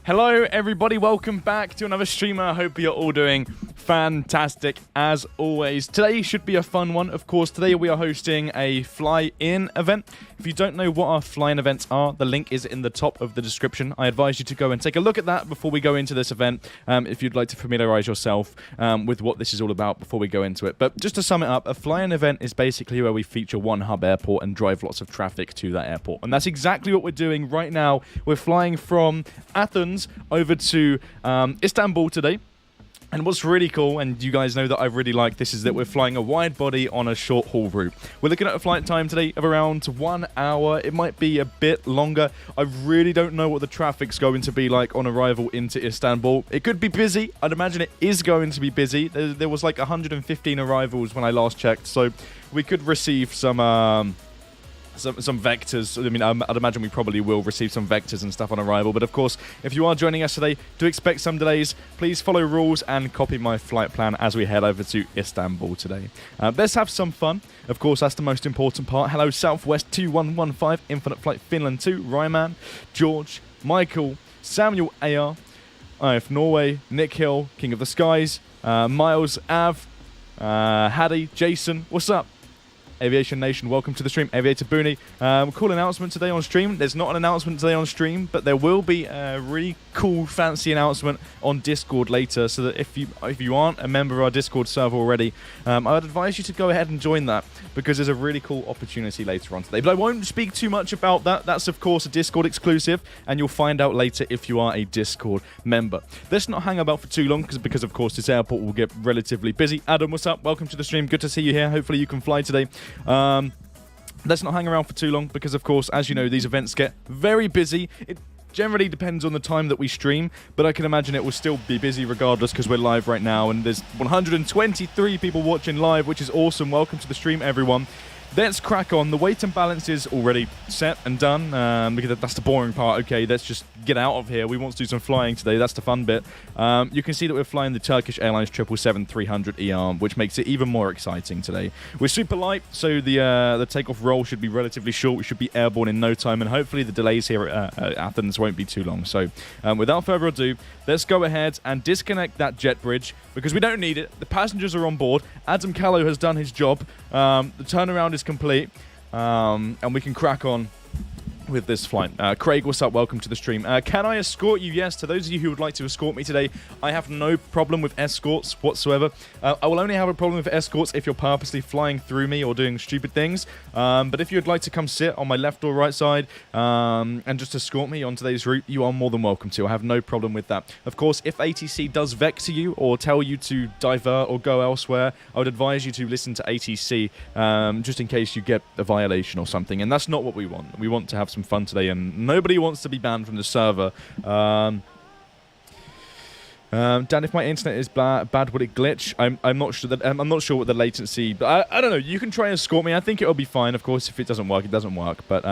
Hello everybody, welcome back to another streamer. I hope you're all doing fantastic as always. Today should be a fun one. Of course, today we are hosting a fly-in event. If you don't know what our fly-in events are, the link is in the top of the description. I advise you to go and take a look at that before we go into this event, if you'd like to familiarize yourself with what this is all about before we go into it. But just to sum it up, a fly-in event is basically where we feature one hub airport and drive lots of traffic to that airport. And that's exactly what we're doing right now. We're flying from Athens over to Istanbul today. And what's really cool, and you guys know that I really like this, is that we're flying a wide body on a short haul route. We're looking at a flight time today of around 1 hour. It might be a bit longer. I really don't know what the traffic's going to be like on arrival into Istanbul. It could be busy. I'd imagine it is going to be busy. There was like 115 arrivals when I last checked, so we could receive some vectors. I mean, I'd imagine we probably will receive some vectors and stuff on arrival. But of course, if you are joining us today, do expect some delays. Please follow rules and copy my flight plan as we head over to Istanbul today. Let's have some fun. Of course, that's the most important part. Hello, Southwest 2115, Infinite Flight Finland 2, Ryman, George, Michael, Samuel AR, IF Norway, Nick Hill, King of the Skies, Miles, Av, Haddy, Jason, what's up? Aviation Nation, welcome to the stream. Aviator Booney. Cool announcement today on stream. There's not an announcement today on stream, but there will be a really cool, fancy announcement on Discord later, so that if you aren't a member of our Discord server already, I would advise you to go ahead and join that, because there's a really cool opportunity later on today. But I won't speak too much about that. That's, of course, a Discord exclusive, and you'll find out later if you are a Discord member. Let's not hang about for too long, because of course, this airport will get relatively busy. Adam, what's up? Welcome to the stream. Good to see you here. Hopefully you can fly today. Let's not hang around for too long, because of course, as you know, these events get very busy. It generally depends on the time that we stream, but I can imagine it will still be busy regardless, because we're live right now and there's 123 people watching live, which is awesome. Welcome to the stream, everyone. Let's crack on. The weight and balance is already set and done, because that's the boring part. Okay, let's just get out of here. We want to do some flying today. That's the fun bit. You can see that we're flying the Turkish Airlines 777-300ER, which makes it even more exciting today. We're super light, so the takeoff roll should be relatively short. We should be airborne in no time, and hopefully the delays here at Athens won't be too long. So without further ado, let's go ahead and disconnect that jet bridge, because we don't need it. The passengers are on board. Adam Callow has done his job. The turnaround is complete, and we can crack on with this flight. Craig, what's up? Welcome to the stream. Can I escort you? Yes, to those of you who would like to escort me today, I have no problem with escorts whatsoever. I will only have a problem with escorts if you're purposely flying through me or doing stupid things. But if you'd like to come sit on my left or right side and just escort me on today's route, you are more than welcome to. I have no problem with that. Of course, if ATC does vector you or tell you to divert or go elsewhere, I would advise you to listen to ATC just in case you get a violation or something. And that's not what we want. We want to have some fun today, and nobody wants to be banned from the server. Dan, if my internet is bad, would it glitch? I'm not sure that I'm not sure what the latency, but I don't know. You can try and escort me. I think it'll be fine. Of course, if it doesn't work, it doesn't work. But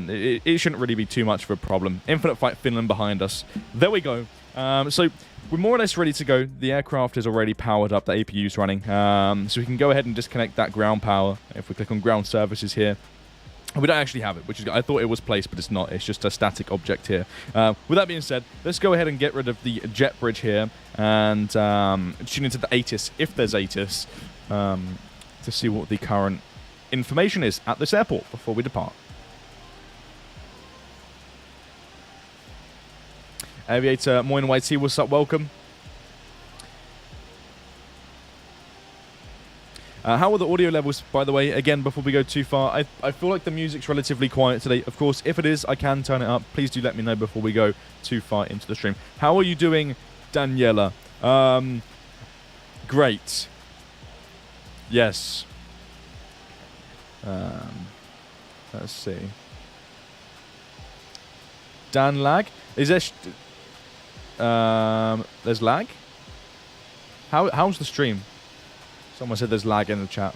it shouldn't really be too much of a problem. Infinite Flight Finland behind us. There we go. So we're more or less ready to go. The aircraft is already powered up. The APU is running. So we can go ahead and disconnect that ground power. If we click on ground services here. We don't actually have it, which is, I thought it was placed, but it's not. It's just a static object here. With that being said, let's go ahead and get rid of the jet bridge here and tune into the ATIS, if there's ATIS, to see what the current information is at this airport before we depart. Aviator Moin YT, what's up? Welcome. How are the audio levels, by the way? Again, before we go too far, I feel like the music's relatively quiet today. Of course, if it is, I can turn it up. Please do let me know before we go too far into the stream. How are you doing, Daniela? Great. Yes. Let's see. Dan lag? Is there... there's lag? How's the stream? Someone said there's lag in the chat.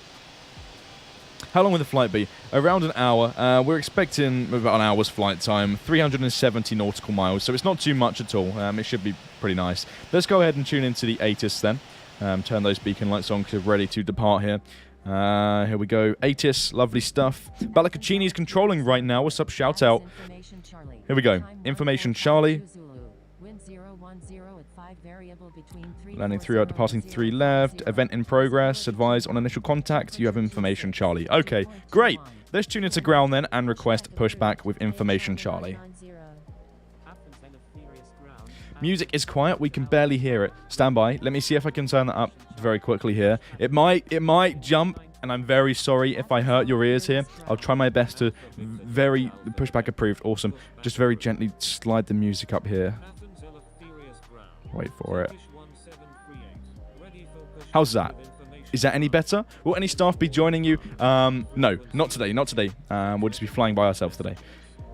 How long will the flight be? Around an hour. We're expecting about an hour's flight time. 370 nautical miles, so it's not too much at all. It should be pretty nice. Let's go ahead and tune into the ATIS then. Turn those beacon lights on because we're ready to depart here. Here we go. ATIS, lovely stuff. Balakachini's controlling right now. What's up? Shout out. Here we go. Information Charlie. Landing 3 right, departing 3 left. Event in progress. Advise on initial contact. You have information, Charlie. Okay, great. Let's tune into ground then and request pushback with information, Charlie. Music is quiet. We can barely hear it. Stand by. Let me see if I can turn that up very quickly here. It might jump, and I'm very sorry if I hurt your ears here. I'll try my best to very pushback approved. Awesome. Just very gently slide the music up here. Wait for it. How's that? Is that any better? Will any staff be joining you? No, not today. Not today. We'll just be flying by ourselves today.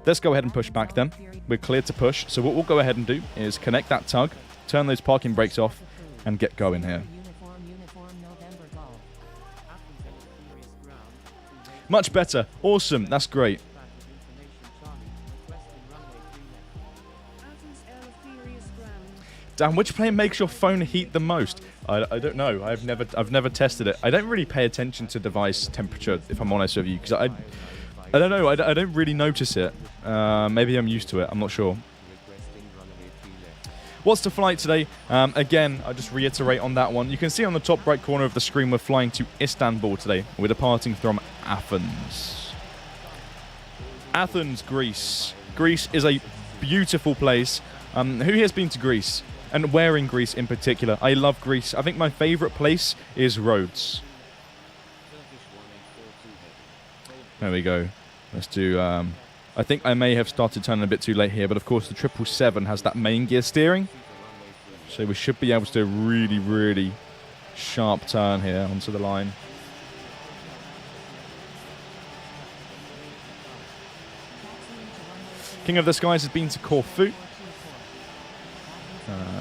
Let's go ahead and push back then. We're cleared to push. So what we'll go ahead and do is connect that tug, turn those parking brakes off, and get going here. Much better. Awesome. That's great. Dan, which plane makes your phone heat the most? I don't know. I've never tested it. I don't really pay attention to device temperature, if I'm honest with you, because I don't know. I don't really notice it. Maybe I'm used to it. I'm not sure. What's the flight today? Again, I'll just reiterate on that one. You can see on the top right corner of the screen we're flying to Istanbul today. We're departing from Athens. Athens, Greece. Greece is a beautiful place. Who here has been to Greece? And where in Greece in particular? I love Greece. I think my favourite place is Rhodes. There we go. Let's do... I think I may have started turning a bit too late here, but of course the 777 has that main gear steering. So we should be able to do a really, really sharp turn here onto the line. King of the Skies has been to Corfu.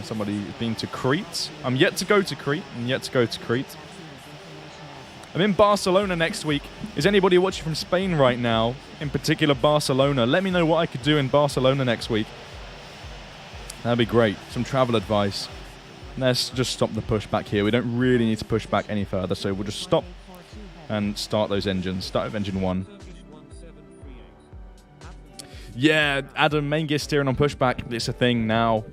Somebody has been to Crete. I'm yet to go to Crete. I'm in Barcelona next week. Is anybody watching from Spain right now? In particular, Barcelona. Let me know what I could do in Barcelona next week. That'd be great. Some travel advice. Let's just stop the push back here. We don't really need to push back any further, so we'll just stop and start those engines. Start with engine 1. Yeah, Adam, main gear steering on pushback. It's a thing now.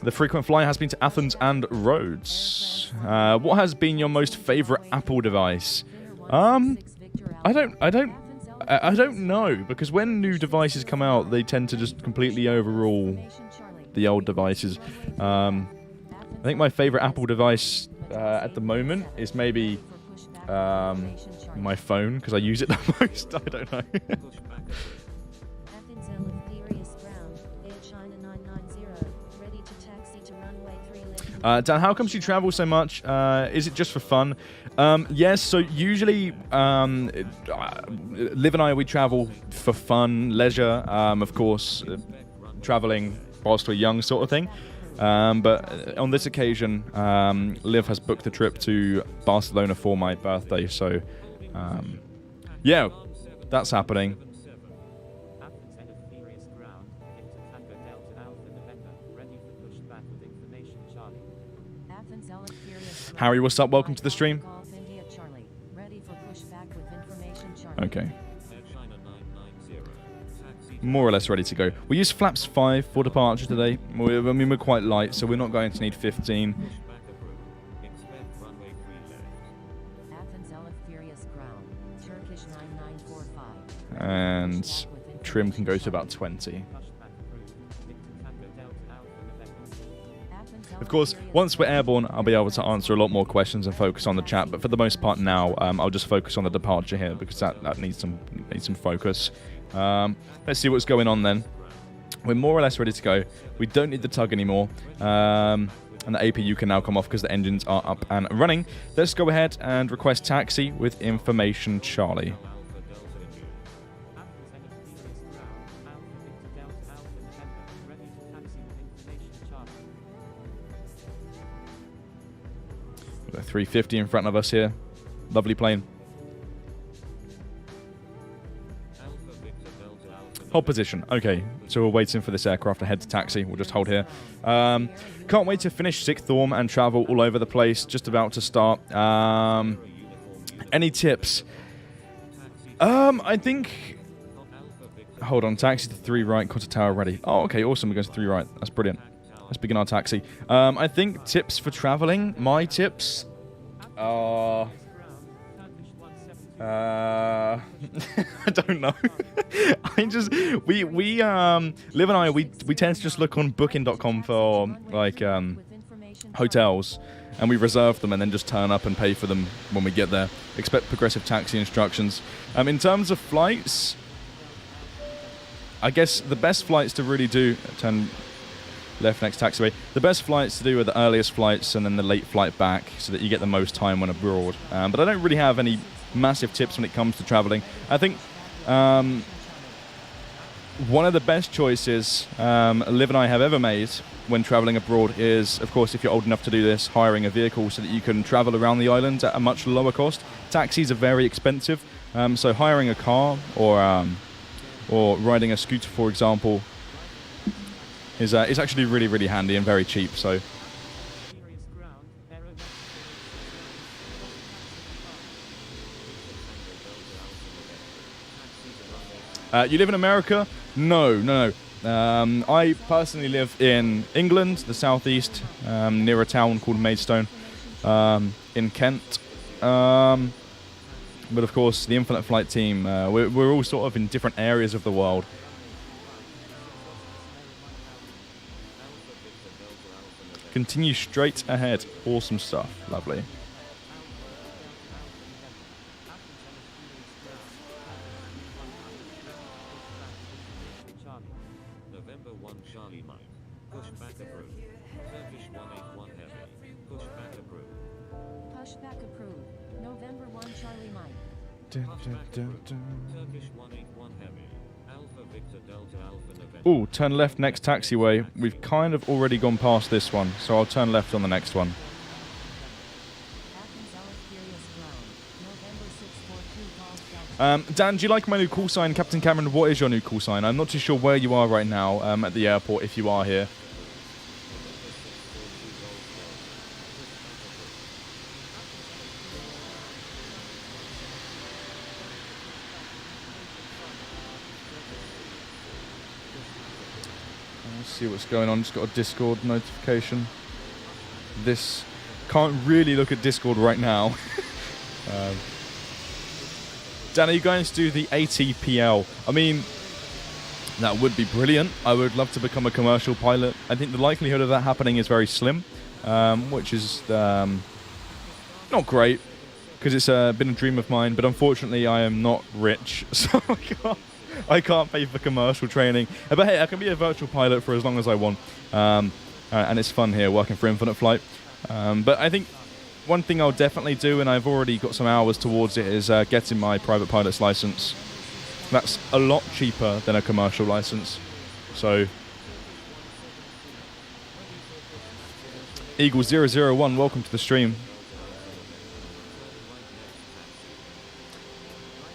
The frequent flyer has been to Athens and Rhodes. What has been your most favorite Apple device? I don't know, because when new devices come out, they tend to just completely overrule the old devices. I think my favorite Apple device at the moment is maybe my phone, because I use it the most. I don't know. Dan, how comes you travel so much? Is it just for fun? Yes, so usually Liv and I, we travel for fun, leisure, of course, traveling whilst we're young sort of thing. But on this occasion, Liv has booked the trip to Barcelona for my birthday, so yeah, that's happening. Harry, what's up? Welcome to the stream. Okay. More or less ready to go. We use flaps 5 for departure today. We're quite light, so we're not going to need 15. And trim can go to about 20. Of course, once we're airborne, I'll be able to answer a lot more questions and focus on the chat. But for the most part now, I'll just focus on the departure here because that needs some focus. Let's see what's going on then. We're more or less ready to go. We don't need the tug anymore. And the APU can now come off because the engines are up and running. Let's go ahead and request taxi with information Charlie. We've got a 350 in front of us here. Lovely plane. Hold position. Okay, so we're waiting for this aircraft to head to taxi. We'll just hold here. Can't wait to finish 6th Form and travel all over the place. Just about to start. Any tips? I think Hold on, taxi to 3 right, contact tower ready. Oh, okay, awesome. We're going to 3 right. That's brilliant. Let's begin our taxi. I think tips for traveling. My tips are... I don't know. Liv and I, we tend to just look on booking.com for, like, hotels, and we reserve them and then just turn up and pay for them when we get there. Expect progressive taxi instructions. In terms of flights, I guess the best flights to really do... Turn left next taxiway. The best flights to do are the earliest flights and then the late flight back, so that you get the most time when abroad. But I don't really have any massive tips when it comes to traveling. I think one of the best choices Liv and I have ever made when traveling abroad is, of course, if you're old enough to do this, hiring a vehicle so that you can travel around the island at a much lower cost. Taxis are very expensive, so hiring a car or riding a scooter, for example, is actually really, really handy and very cheap. So. You live in America? No. I personally live in England, the southeast, near a town called Maidstone, in Kent. But of course, the Infinite Flight team, we're all sort of in different areas of the world. Continue straight ahead. Awesome stuff. Lovely. November 1 Charlie Mike. Pushback approved. Turkish 181 Heavy. Pushback approved. Pushback approved. November 1 Charlie Mike. Turkish 181 Heavy. Alpha Victor Delta Alpha November. Oh, turn left next taxiway. We've kind of already gone past this one, so I'll turn left on the next one. Dan, do you like my new call sign? Captain Cameron, what is your new call sign? I'm not too sure where you are right now at the airport, if you are here. Let's see what's going on. Just got a Discord notification. This can't really look at Discord right now. Dan, are you going to do the ATPL? I mean, that would be brilliant. I would love to become a commercial pilot. I think the likelihood of that happening is very slim, which is not great, because it's been a dream of mine, but unfortunately I am not rich, so I can't pay for commercial training. But hey, I can be a virtual pilot for as long as I want, and it's fun here working for Infinite Flight. But I think one thing I'll definitely do, and I've already got some hours towards it, is getting my private pilot's license. That's a lot cheaper than a commercial license. So, Eagle001, welcome to the stream.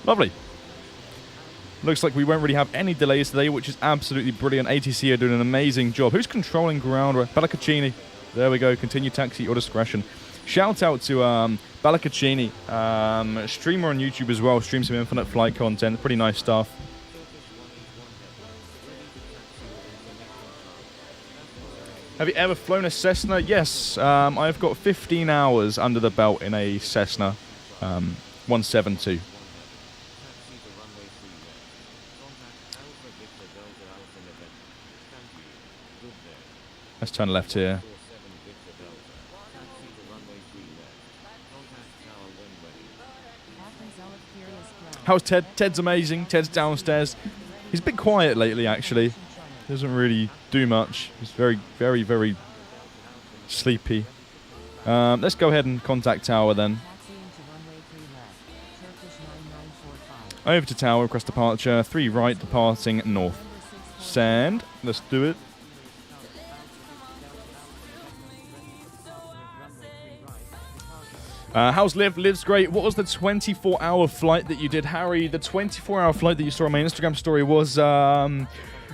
Lovely. Looks like we won't really have any delays today, which is absolutely brilliant. ATC are doing an amazing job. Who's controlling ground? 𝗠𝗘𝗡𝗟𝗔. There we go. Continue taxi, your discretion. Shout out to 𝗠𝗠𝗡𝗟𝗡𝗟, streamer on YouTube as well, streams some Infinite Flight content, pretty nice stuff. Have you ever flown a Cessna? Yes, I've got 15 hours under the belt in a Cessna 172. Let's turn left here. How's Ted? Ted's amazing. Ted's downstairs. He's a bit quiet lately, actually. Doesn't really do much. He's very, very, very sleepy. Let's go ahead and contact tower then. Over to tower, request departure. 3 right, departing north. Send. Let's do it. How's Liv? Liv's great. What was the 24-hour flight that you did, Harry? The 24-hour flight that you saw on my Instagram story was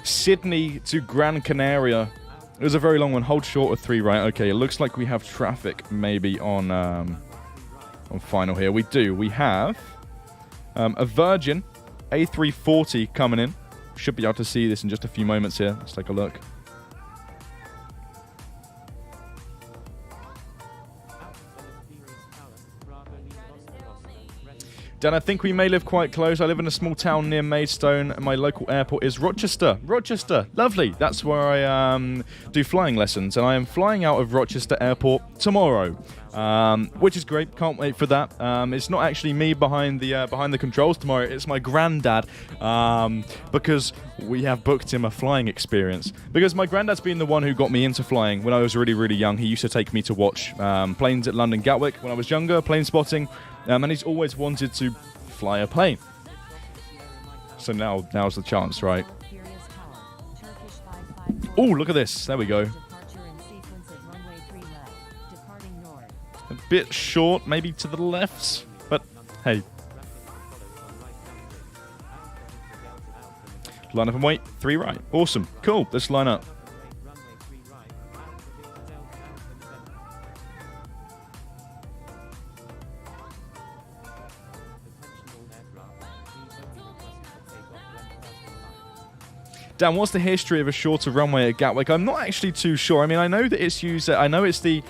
Sydney to Gran Canaria. It was a very long one. Hold short of 3 right. Okay, it looks like we have traffic maybe on final here. We do. We have a Virgin A340 coming in. Should be able to see this in just a few moments here. Let's take a look. Dan, I think we may live quite close. I live in a small town near Maidstone, and my local airport is Rochester. Rochester, lovely. That's where I do flying lessons, and I am flying out of Rochester Airport tomorrow, which is great. Can't wait for that. It's not actually me behind the controls tomorrow. It's my granddad, because we have booked him a flying experience. Because my granddad's been the one who got me into flying when I was really, really young. He used to take me to watch planes at London Gatwick when I was younger, plane spotting. And he's always wanted to fly a plane. So now's the chance, right? Oh, look at this. There we go. A bit short, maybe to the left, but hey. Line up and wait. 3 right. Awesome. Cool. Let's line up. Dan, what's the history of a shorter runway at Gatwick? I'm not actually too sure. I mean, I know that it's used. I know it's the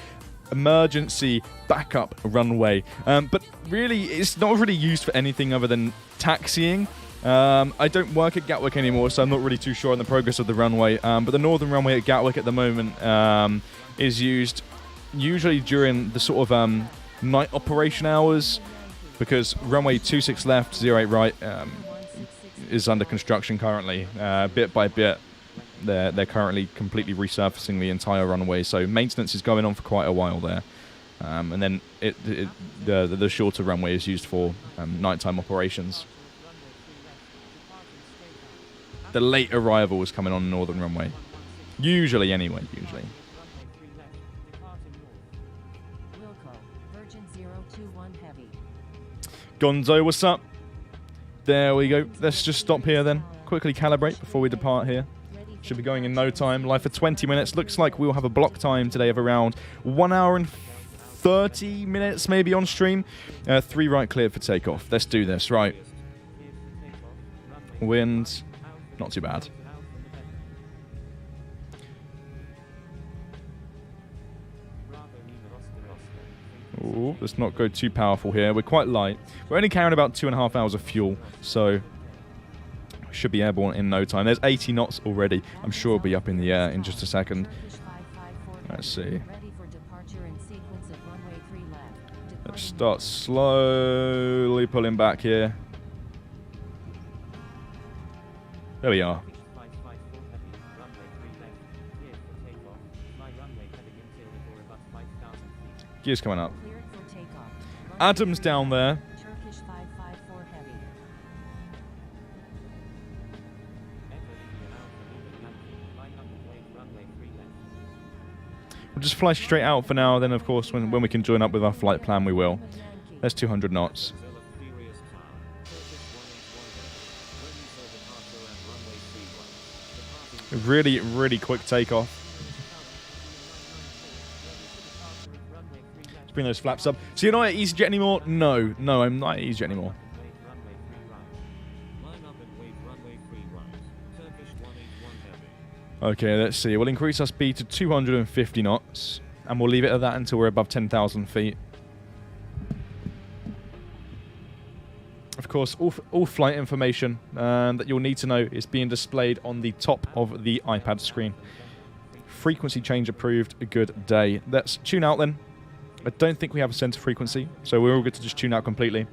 emergency backup runway, but really, it's not really used for anything other than taxiing. I don't work at Gatwick anymore, so I'm not really too sure on the progress of the runway. But the northern runway at Gatwick at the moment is used usually during the sort of night operation hours, because runway 26 left, 08 right. Is under construction currently, bit by bit. They're currently completely resurfacing the entire runway, so maintenance is going on for quite a while there. And then the shorter runway is used for nighttime operations. The late arrival is coming on the northern runway, usually anyway. Gonzo, what's up? There we go. Let's just stop here then. Quickly calibrate before we depart here. Should be going in no time. Live for 20 minutes. Looks like we'll have a block time today of around 1 hour and 30 minutes maybe on stream. 3 right cleared for takeoff. Let's do this. Right. Wind. Not too bad. Ooh, let's not go too powerful here. We're quite light. We're only carrying about 2.5 hours of fuel, so should be airborne in no time. There's 80 knots already. I'm sure we'll be up in the air in just a second. Let's see. Let's start slowly pulling back here. There we are. Gears coming up. Adam's down there. We'll just fly straight out for now, then of course when we can join up with our flight plan we will. There's 200 knots. Really, really quick takeoff. Let's bring those flaps up. So you're not at EasyJet anymore? No, I'm not at EasyJet anymore. Okay, let's see. We'll increase our speed to 250 knots, and we'll leave it at that until we're above 10,000 feet. Of course, all flight information that you'll need to know is being displayed on the top of the iPad screen. Frequency change approved. A good day. Let's tune out then. I don't think we have a center frequency, so we're all good to just tune out completely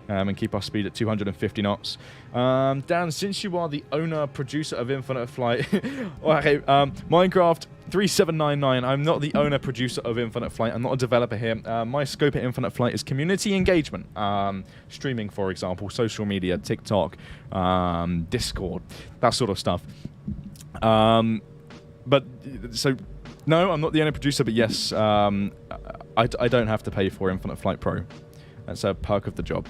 and keep our speed at 250 knots. Dan, since you are the owner, producer of Infinite Flight, okay, Minecraft 3799, I'm not the owner, producer of Infinite Flight. I'm not a developer here. My scope at Infinite Flight is community engagement. Streaming, for example, social media, TikTok, Discord, that sort of stuff. But, so, no, I'm not the owner producer, but yes, I don't have to pay for Infinite Flight Pro. That's a perk of the job.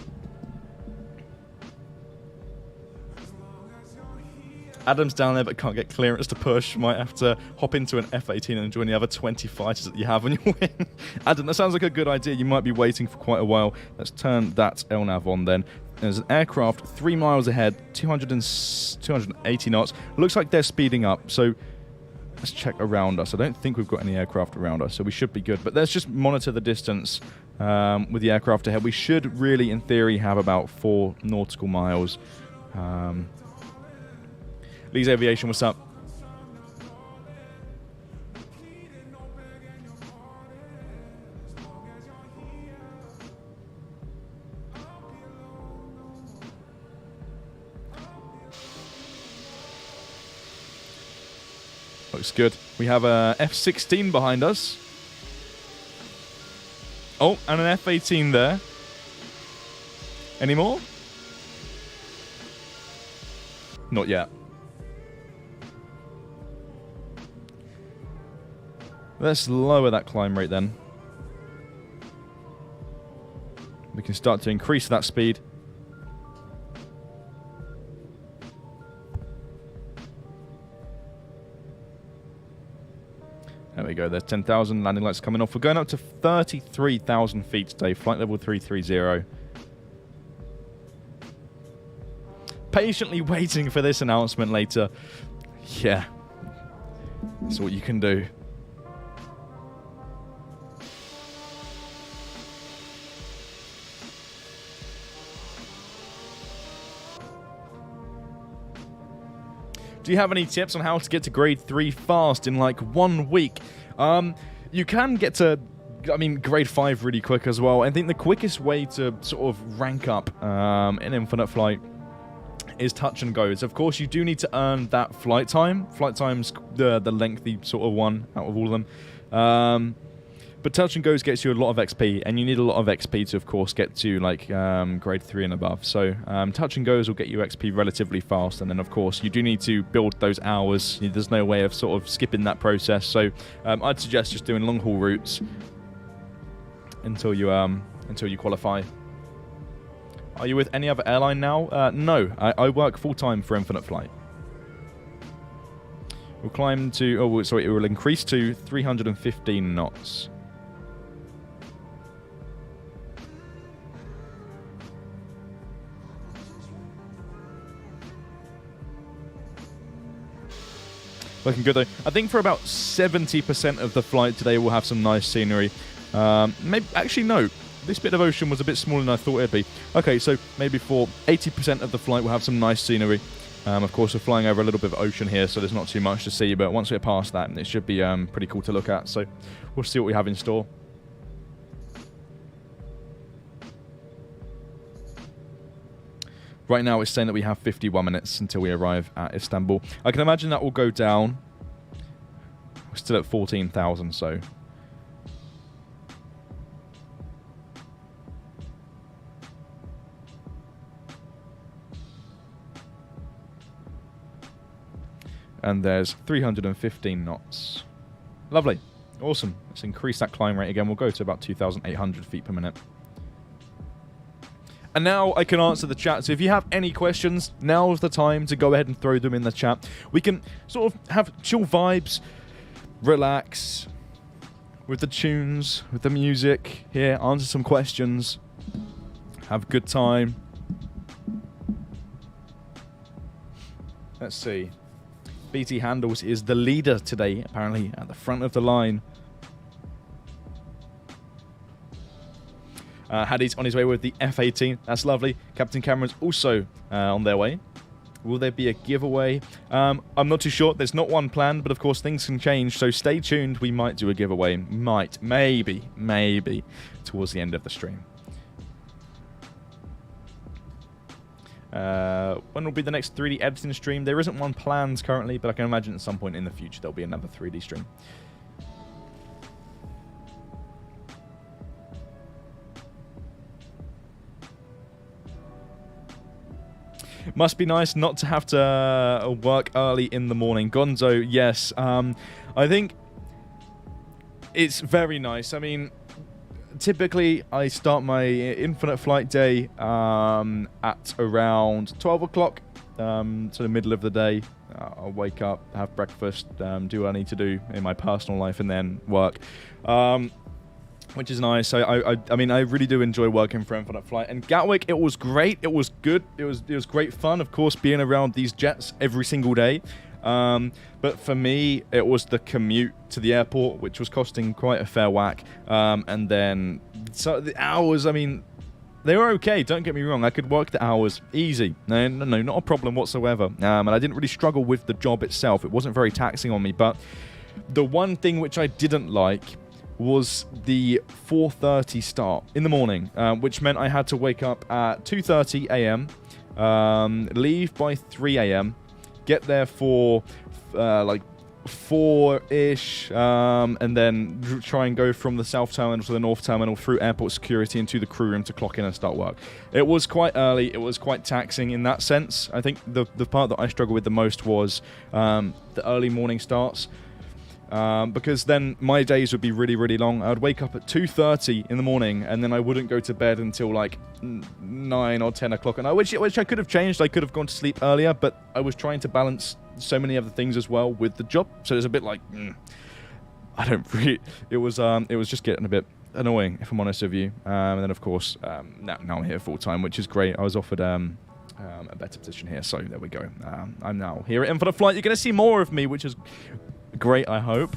Adam's down there but can't get clearance to push. Might have to hop into an F-18 and join the other 20 fighters that you have on your wing. Adam, that sounds like a good idea. You might be waiting for quite a while. Let's turn that LNAV on then. There's an aircraft 3 miles ahead, 280 knots. Looks like they're speeding up, so let's check around us. I don't think we've got any aircraft around us, so we should be good. But let's just monitor the distance with the aircraft ahead. We should really, in theory, have about 4 nautical miles. Lee's Aviation, what's up? Looks good. We have a F-16 behind us. Oh, and an F-18 there. Any more? Not yet. Let's lower that climb rate then. We can start to increase that speed. There we go, there's 10,000 landing lights coming off. We're going up to 33,000 feet today, flight level 330. Patiently waiting for this announcement later. Yeah, that's what you can do. Do you have any tips on how to get to grade 3 fast in like 1 week? You can get to, grade 5 really quick as well. I think the quickest way to sort of rank up in infinite flight is touch and goes. Of course, you do need to earn that flight time. Flight time's the lengthy sort of one out of all of them. But touch and goes gets you a lot of XP, and you need a lot of XP to, of course, get to like grade 3 and above. So touch and goes will get you XP relatively fast, and then, of course, you do need to build those hours. There's no way of sort of skipping that process. So I'd suggest just doing long haul routes until you qualify. Are you with any other airline now? No, I work full time for Infinite Flight. We'll climb to. Oh, sorry, it will increase to 315 knots. Looking good though. I think for about 70% of the flight today we'll have some nice scenery. Maybe actually no, this bit of ocean was a bit smaller than I thought it'd be. Okay, so maybe for 80% of the flight we'll have some nice scenery. Of course, we're flying over a little bit of ocean here, so there's not too much to see. But once we're past that, it should be pretty cool to look at. So we'll see what we have in store. Right now, it's saying that we have 51 minutes until we arrive at Istanbul. I can imagine that will go down. We're still at 14,000, so... And there's 315 knots. Lovely. Awesome. Let's increase that climb rate again. We'll go to about 2,800 feet per minute. And now I can answer the chat. So if you have any questions, now's the time to go ahead and throw them in the chat. We can sort of have chill vibes, relax with the tunes, with the music here, answer some questions, have a good time. Let's see. BT Handles is the leader today, apparently, at the front of the line. Haddy's on his way with the F-18. That's lovely. Captain Cameron's also on their way. Will there be a giveaway? I'm not too sure. There's not one planned, but of course things can change. So stay tuned. We might do a giveaway. Maybe, towards the end of the stream. When will be the next 3D editing stream? There isn't one planned currently, but I can imagine at some point in the future there'll be another 3D stream. Must be nice not to have to work early in the morning. Gonzo, yes. I think it's very nice. I mean, typically I start my infinite flight day at around 12 o'clock, to the middle of the day. I'll wake up, have breakfast, do what I need to do in my personal life, and then work. which is nice. I mean, I really do enjoy working for Infinite Flight. And Gatwick, it was great. It was good. It was great fun, of course, being around these jets every single day. But for me, it was the commute to the airport, which was costing quite a fair whack. And then, so the hours, I mean, they were okay, don't get me wrong. I could work the hours easy. No, not a problem whatsoever. And I didn't really struggle with the job itself. It wasn't very taxing on me. But the one thing which I didn't like was the 4:30 start in the morning, which meant I had to wake up at 2:30 a.m., leave by 3 a.m., get there for like 4-ish, and then try and go from the south terminal to the north terminal through airport security into the crew room to clock in and start work. It was quite early. It was quite taxing in that sense. I think the part that I struggled with the most was the early morning starts. Because then my days would be really, really long. I would wake up at 2:30 in the morning, and then I wouldn't go to bed until like 9 or 10 o'clock. And which I could have changed. I could have gone to sleep earlier, but I was trying to balance so many other things as well with the job. So it's a bit like, I don't really. It was just getting a bit annoying, if I'm honest with you. And then of course, now I'm here full time, which is great. I was offered a better position here, so there we go. I'm now here at Infinite Flight. You're going to see more of me, which is great, I hope.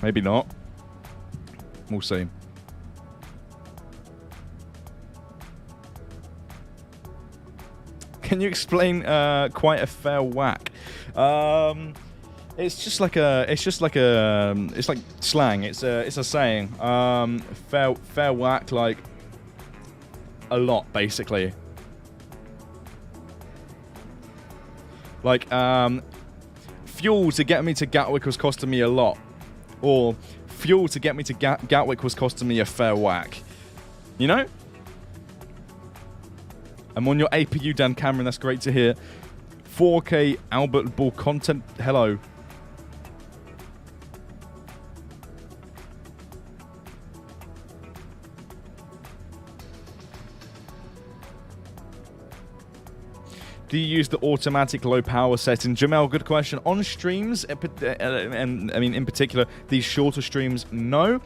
Maybe not. We'll see. Can you explain quite a fair whack? It's like slang. It's a saying. Fair whack, like a lot, basically. Like fuel to get me to Gatwick was costing me a lot, or fuel to get me to Gatwick was costing me a fair whack. You know? I'm on your APU, Dan Cameron. That's great to hear. 4K 𝗖𝗛𝗔𝗡𝗚𝗟. Hello. Do you use the automatic low power setting? Jamel, good question. On streams, and I mean in particular, these shorter streams, no.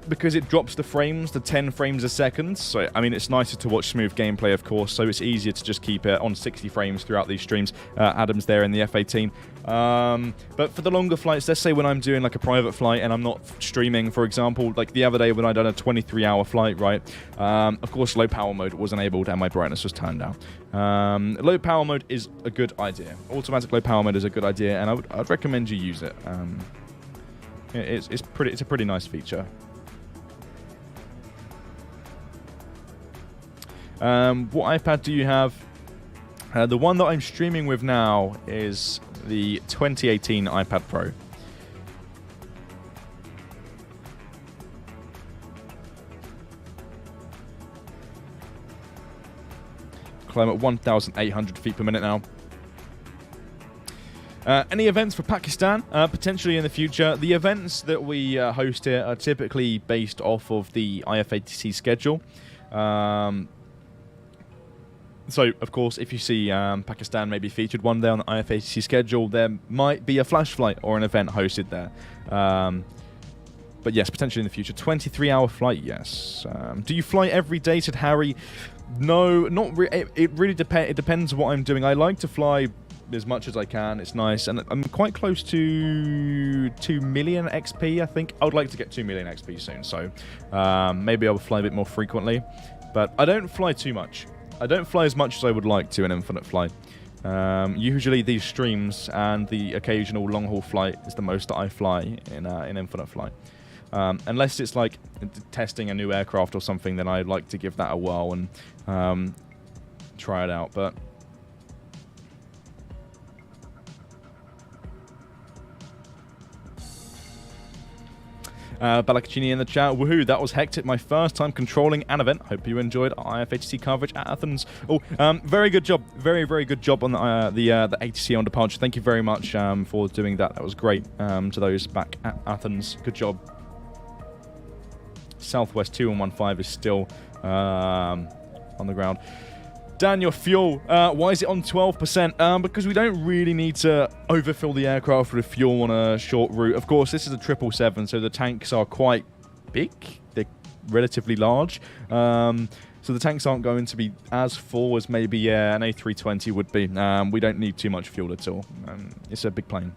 Because it drops the frames to 10 frames a second. So, I mean, it's nicer to watch smooth gameplay, of course, so it's easier to just keep it on 60 frames throughout these streams. Adam's there in the F-18. But for the longer flights, let's say when I'm doing like a private flight and I'm not streaming, for example, like the other day when I done a 23-hour flight, right? Of course, low power mode was enabled and my brightness was turned down. Low power mode is a good idea. Automatic low power mode is a good idea, and I'd recommend you use it. It's a pretty nice feature. What iPad do you have? The one that I'm streaming with now is the 2018 iPad Pro. Climb at 1,800 feet per minute now. Any events for Pakistan? Potentially in the future. The events that we host here are typically based off of the IFATC schedule. So, of course, if you see Pakistan maybe featured one day on the IFATC schedule, there might be a flash flight or an event hosted there. But yes, potentially in the future. 23-hour flight, yes. Do you fly every day, said Harry? No, not really. It really depends. It depends what I'm doing. I like to fly as much as I can. It's nice. And I'm quite close to 2 million XP, I think. I would like to get 2 million XP soon. So maybe I'll fly a bit more frequently. But I don't fly too much. I don't fly as much as I would like to in Infinite Flight. Usually these streams and the occasional long-haul flight is the most that I fly in Infinite Flight. Unless it's like testing a new aircraft or something, then I'd like to give that a whirl and try it out. But Balakachini in the chat. Woohoo, that was hectic. My first time controlling an event. Hope you enjoyed our IFHC coverage at Athens. Oh, very good job. Very, very good job on the ATC on departure. Thank you very much for doing that. That was great to those back at Athens. Good job. Southwest 2115 is still on the ground. Dan, your fuel, why is it on 12%? Because we don't really need to overfill the aircraft with fuel on a short route. Of course, this is a 777, so the tanks are quite big. They're relatively large. So the tanks aren't going to be as full as maybe an A320 would be. We don't need too much fuel at all. It's a big plane.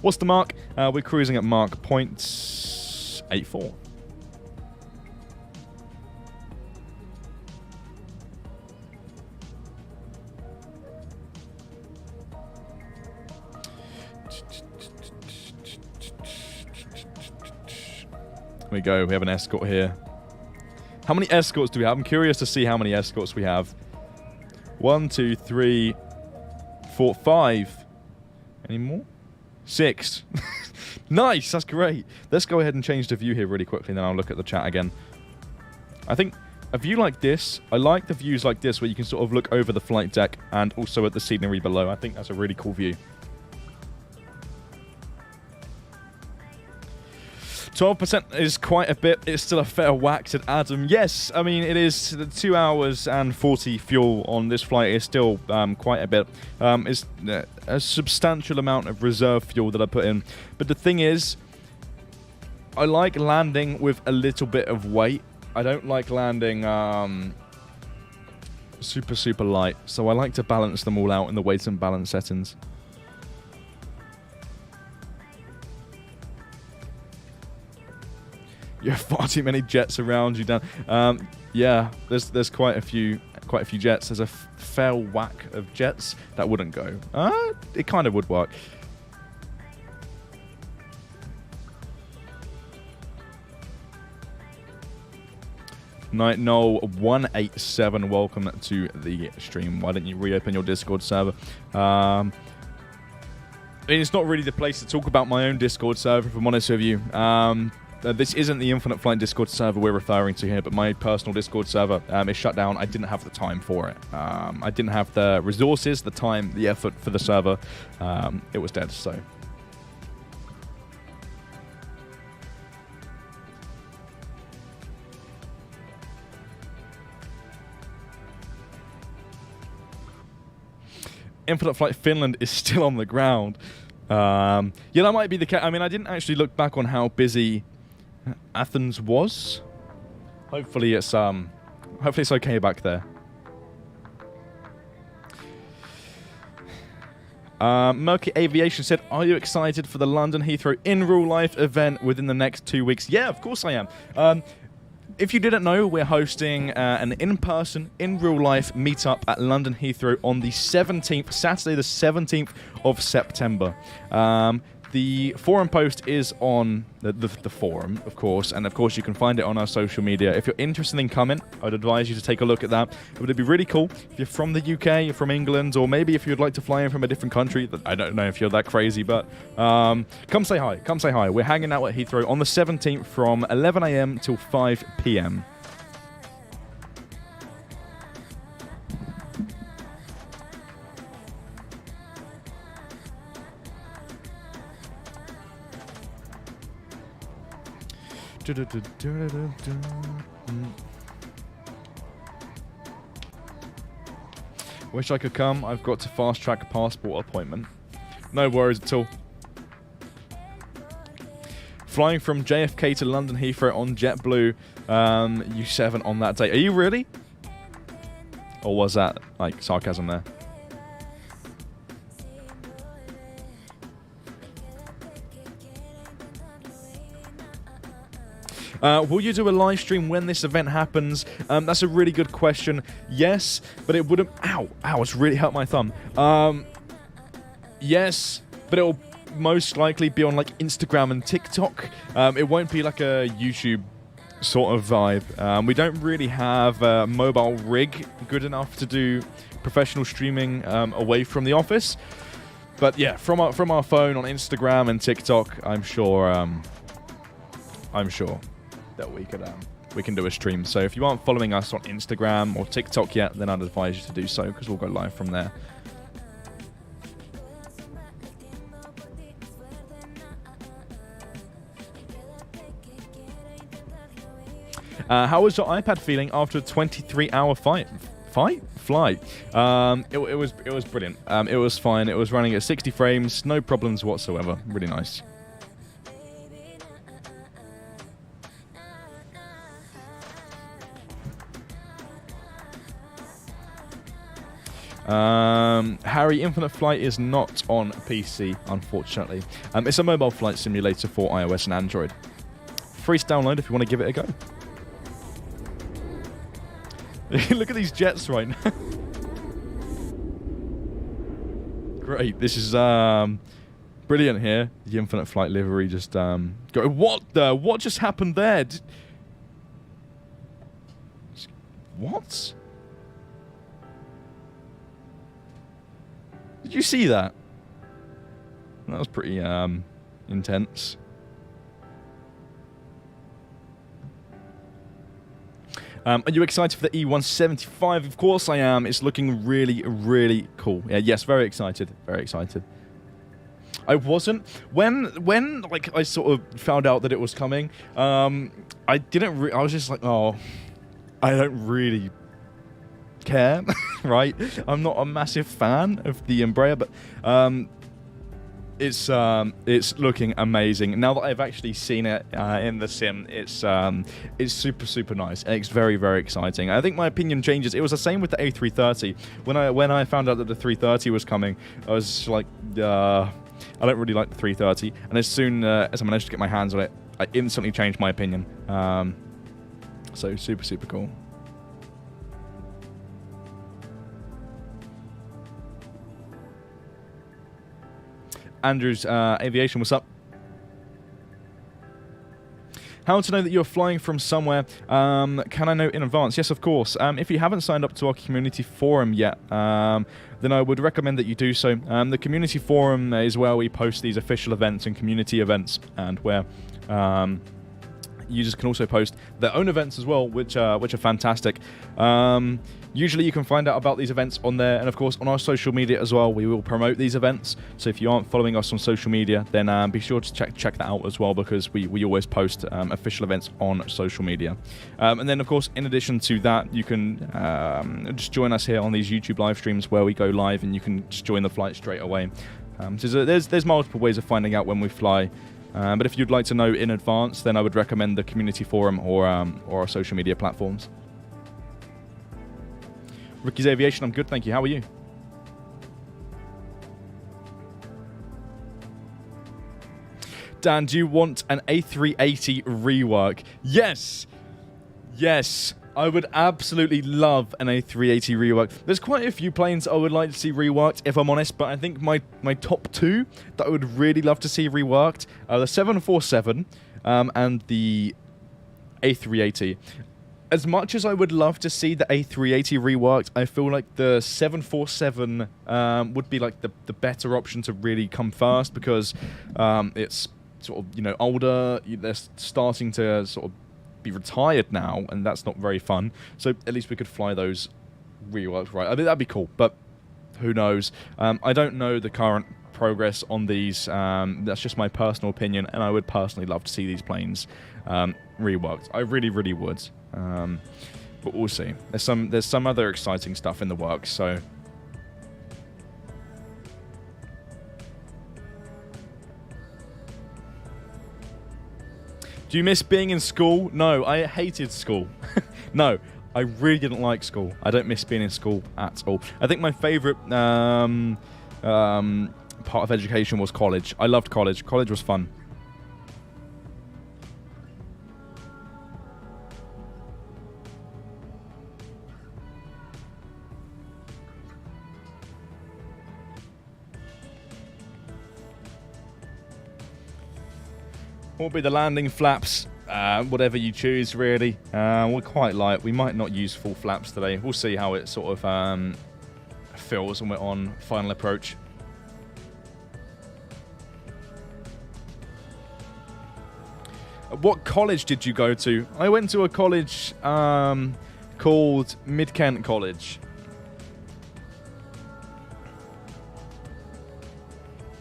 What's the mark? We're cruising at Mach 0.84. There we go. We have an Escort here. How many Escorts do we have? I'm curious to see how many Escorts we have. 1, 2, 3, 4, 5. Any more? 6. Nice, that's great. Let's go ahead and change the view here really quickly, and then I'll look at the chat again. I think a view like this, I like the views like this where you can sort of look over the flight deck and also at the scenery below. I think that's a really cool view. 12% is quite a bit. It's still a fair whack, said Adam. Yes, I mean, it is 2 hours and 40 fuel on this flight is still quite a bit. It's a substantial amount of reserve fuel that I put in. But the thing is, I like landing with a little bit of weight. I don't like landing super light. So I like to balance them all out in the weight and balance settings. You have far too many jets around you, Dan. Yeah, there's quite a few jets. There's a fair whack of jets that wouldn't go. It kind of would work. Night Null 187, welcome to the stream. Why don't you reopen your Discord server? It's not really the place to talk about my own Discord server, if I'm honest with you. This isn't the Infinite Flight Discord server we're referring to here, but my personal Discord server is shut down. I didn't have the time for it. I didn't have the resources, the time, the effort for the server. It was dead, so. Infinite Flight Finland is still on the ground. Yeah, that might be the case. I mean, I didn't actually look back on how busy Athens was. Hopefully it's okay back there. Murky Aviation said, "Are you excited for the London Heathrow in real life event within the next 2 weeks?" Yeah, of course I am. If you didn't know, we're hosting an in-person, in real life meetup at London Heathrow on the 17th, Saturday the 17th of September. The forum post is on the forum, of course, and of course you can find it on our social media. If you're interested in coming, I'd advise you to take a look at that. It would be really cool if you're from the UK, you're from England, or maybe if you'd like to fly in from a different country. I don't know if you're that crazy, but come say hi. Come say hi. We're hanging out at Heathrow on the 17th from 11 a.m. till 5 p.m. Wish I could come. I've got to fast track passport appointment. No worries at all. Flying from JFK to London Heathrow on JetBlue, U7 on that day. Are you really? Or was that like sarcasm there? Will you do a live stream when this event happens? That's a really good question. Yes, but it wouldn't... Ow, it's really hurt my thumb. Yes, but it'll most likely be on like Instagram and TikTok. It won't be like a YouTube sort of vibe. We don't really have a mobile rig good enough to do professional streaming away from the office. But yeah, from our phone on Instagram and TikTok, I'm sure that we can do a stream. So if you aren't following us on Instagram or TikTok yet, then I'd advise you to do so, because we'll go live from there. How was your iPad feeling after a 23-hour flight? It was brilliant. It was fine. It was running at 60 frames, no problems whatsoever. Really nice. Harry, Infinite Flight is not on PC, unfortunately. It's a mobile flight simulator for iOS and Android. Free to download if you want to give it a go. Look at these jets right now. Great. This is brilliant here. The Infinite Flight livery just go. What just happened there? What? Did you see that? That was pretty intense. Are you excited for the E175? Of course I am. It's looking really, really cool. Yeah, yes, very excited. Very excited. I wasn't when like I sort of found out that it was coming. I didn't. I was just like, oh, I don't really care, right? I'm not a massive fan of the Embraer, but it's looking amazing. Now that I've actually seen it in the sim, it's super, super nice. It's very, very exciting. I think my opinion changes. It was the same with the A330. When I found out that the 330 was coming, I was just like, I don't really like the 330. And as soon as I managed to get my hands on it, I instantly changed my opinion. So super, super cool. Andrews Aviation, what's up? How to know that you're flying from somewhere? Can I know in advance? Yes, of course. If you haven't signed up to our community forum yet, then I would recommend that you do so. The community forum is where we post these official events and community events, and where users can also post their own events as well, which are fantastic. Usually you can find out about these events on there, and of course on our social media as well. We will promote these events, so if you aren't following us on social media, then be sure to check that out as well, because we always post official events on social media. And then of course, in addition to that, you can just join us here on these YouTube live streams where we go live, and you can just join the flight straight away. So there's multiple ways of finding out when we fly. But if you'd like to know in advance, then I would recommend the community forum or our social media platforms. Ricky's Aviation, I'm good, thank you. How are you? Dan, do you want an A380 rework? Yes! Yes! I would absolutely love an A380 rework. There's quite a few planes I would like to see reworked, if I'm honest, but I think my top two that I would really love to see reworked are the 747 and the A380. As much as I would love to see the A380 reworked, I feel like the 747 would be like the better option to really come first, because it's sort of, older. They're starting to sort of be retired now, and that's not very fun. So at least we could fly those reworked, right? I mean, that'd be cool, but who knows? I don't know the current progress on these. That's just my personal opinion, and I would personally love to see these planes reworked. I really, really would. But we'll see. There's some other exciting stuff in the works, so. Do you miss being in school? No, I hated school. No, I really didn't like school. I don't miss being in school at all. I think my favourite part of education was college. I loved college. College was fun. What will be the landing flaps? Whatever you choose, really. We're quite light. We might not use full flaps today. We'll see how it sort of feels when we're on final approach. What college did you go to? I went to a college called Mid-Kent College.